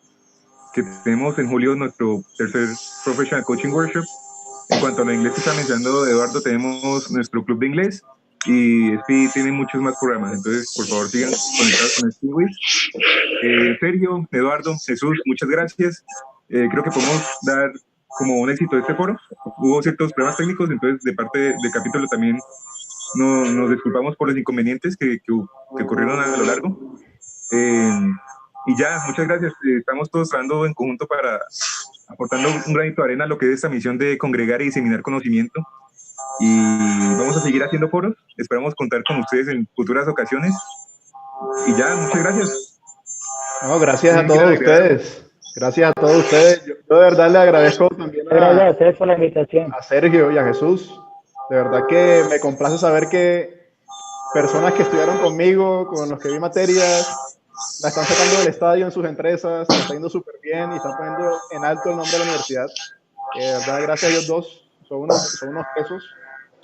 tenemos en julio nuestro tercer Professional Coaching Workshop. En cuanto a lo inglés que está mencionando Eduardo, tenemos nuestro club de inglés, y SPI tiene muchos más programas. Entonces, por favor, sigan conectados con SPI. Sergio, Eduardo, Jesús, muchas gracias. Creo que podemos dar como un éxito de este foro. Hubo ciertos problemas técnicos, entonces de parte del capítulo también nos disculpamos por los inconvenientes que ocurrieron a lo largo. Y ya, muchas gracias. Estamos todos trabajando en conjunto para aportando un granito de arena a lo que es esta misión de congregar y diseminar conocimiento. Y vamos a seguir haciendo foros. Esperamos contar con ustedes en futuras ocasiones. Y ya, muchas gracias. No, gracias a todos ustedes. Gracias a todos ustedes. Yo de verdad le agradezco también gracias a ustedes por la invitación. A Sergio y a Jesús. De verdad que me complace saber que personas que estudiaron conmigo, con los que vi materias, la están sacando del estadio en sus empresas, la están yendo súper bien y están poniendo en alto el nombre de la universidad. De verdad, gracias a ellos dos. Son unos pesos.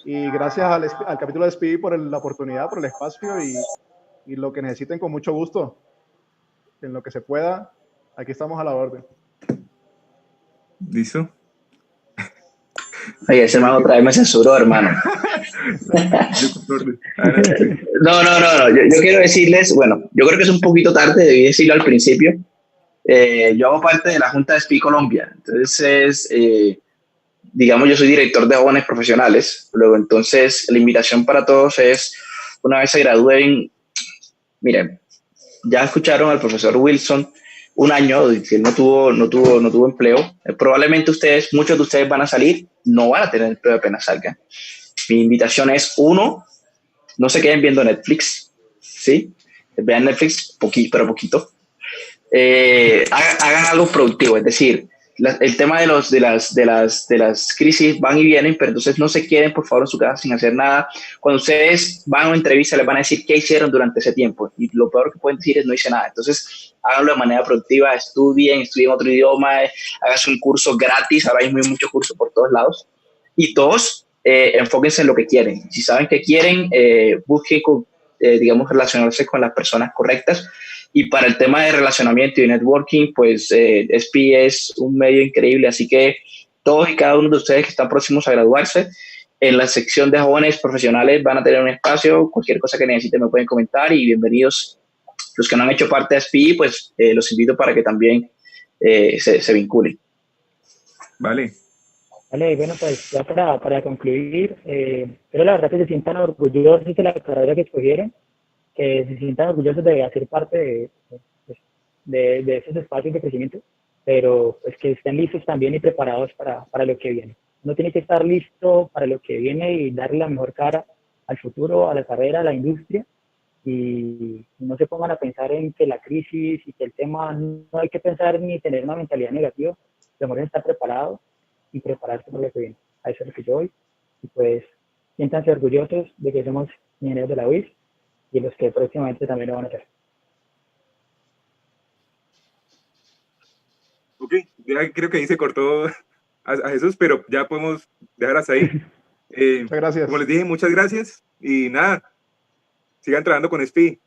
Y gracias al capítulo de SPI por la oportunidad, por el espacio, y y lo que necesiten con mucho gusto, en lo que se pueda, aquí estamos a la orden. ¿Listo? Oye, ese man otra vez me censuró, hermano. No. Yo quiero decirles, bueno, yo creo que es un poquito tarde, debí decirlo al principio. Yo hago parte de la Junta de SPI Colombia, entonces, digamos, yo soy director de jóvenes profesionales. Luego, entonces, la invitación para todos es, una vez se gradúen, miren, ya escucharon al profesor Wilson, un año que él no tuvo empleo. Probablemente muchos de ustedes van a salir, no van a tener empleo apenas salgan. Mi invitación es, uno, no se queden viendo Netflix, ¿sí? Vean Netflix pero poquito. Hagan algo productivo, es decir, el tema de las crisis van y vienen, pero entonces no se queden por favor en su casa sin hacer nada. Cuando ustedes van a una entrevista les van a decir qué hicieron durante ese tiempo y lo peor que pueden decir es no hice nada. Entonces háganlo de manera productiva, estudien otro idioma, háganse un curso gratis, ahora mismo hay muchos cursos por todos lados y todos enfóquense en lo que quieren. Si saben que quieren, busquen digamos relacionarse con las personas correctas. Y para el tema de relacionamiento y networking, pues SPI es un medio increíble, así que todos y cada uno de ustedes que están próximos a graduarse, en la sección de jóvenes profesionales van a tener un espacio, cualquier cosa que necesiten me pueden comentar y bienvenidos. Los que no han hecho parte de SPI, pues los invito para que también se vinculen. Vale. Vale, bueno, pues ya para concluir, pero la verdad que se sientan orgullosos de la carrera que escogieron, que se sientan orgullosos de hacer parte de esos espacios de crecimiento, pero pues que estén listos también y preparados para lo que viene. Uno tiene que estar listo para lo que viene y darle la mejor cara al futuro, a la carrera, a la industria, y no se pongan a pensar en que la crisis y que el tema, no hay que pensar ni tener una mentalidad negativa, lo mejor es estar preparado y prepararse para lo que viene. A eso es lo que yo voy, y pues siéntanse orgullosos de que somos ingenieros de la UIS, y los que próximamente también lo van a hacer. Ok, ya creo que ahí se cortó a Jesús, pero ya podemos dejar hasta ahí. Muchas gracias. Como les dije, muchas gracias y nada, sigan trabajando con SPI.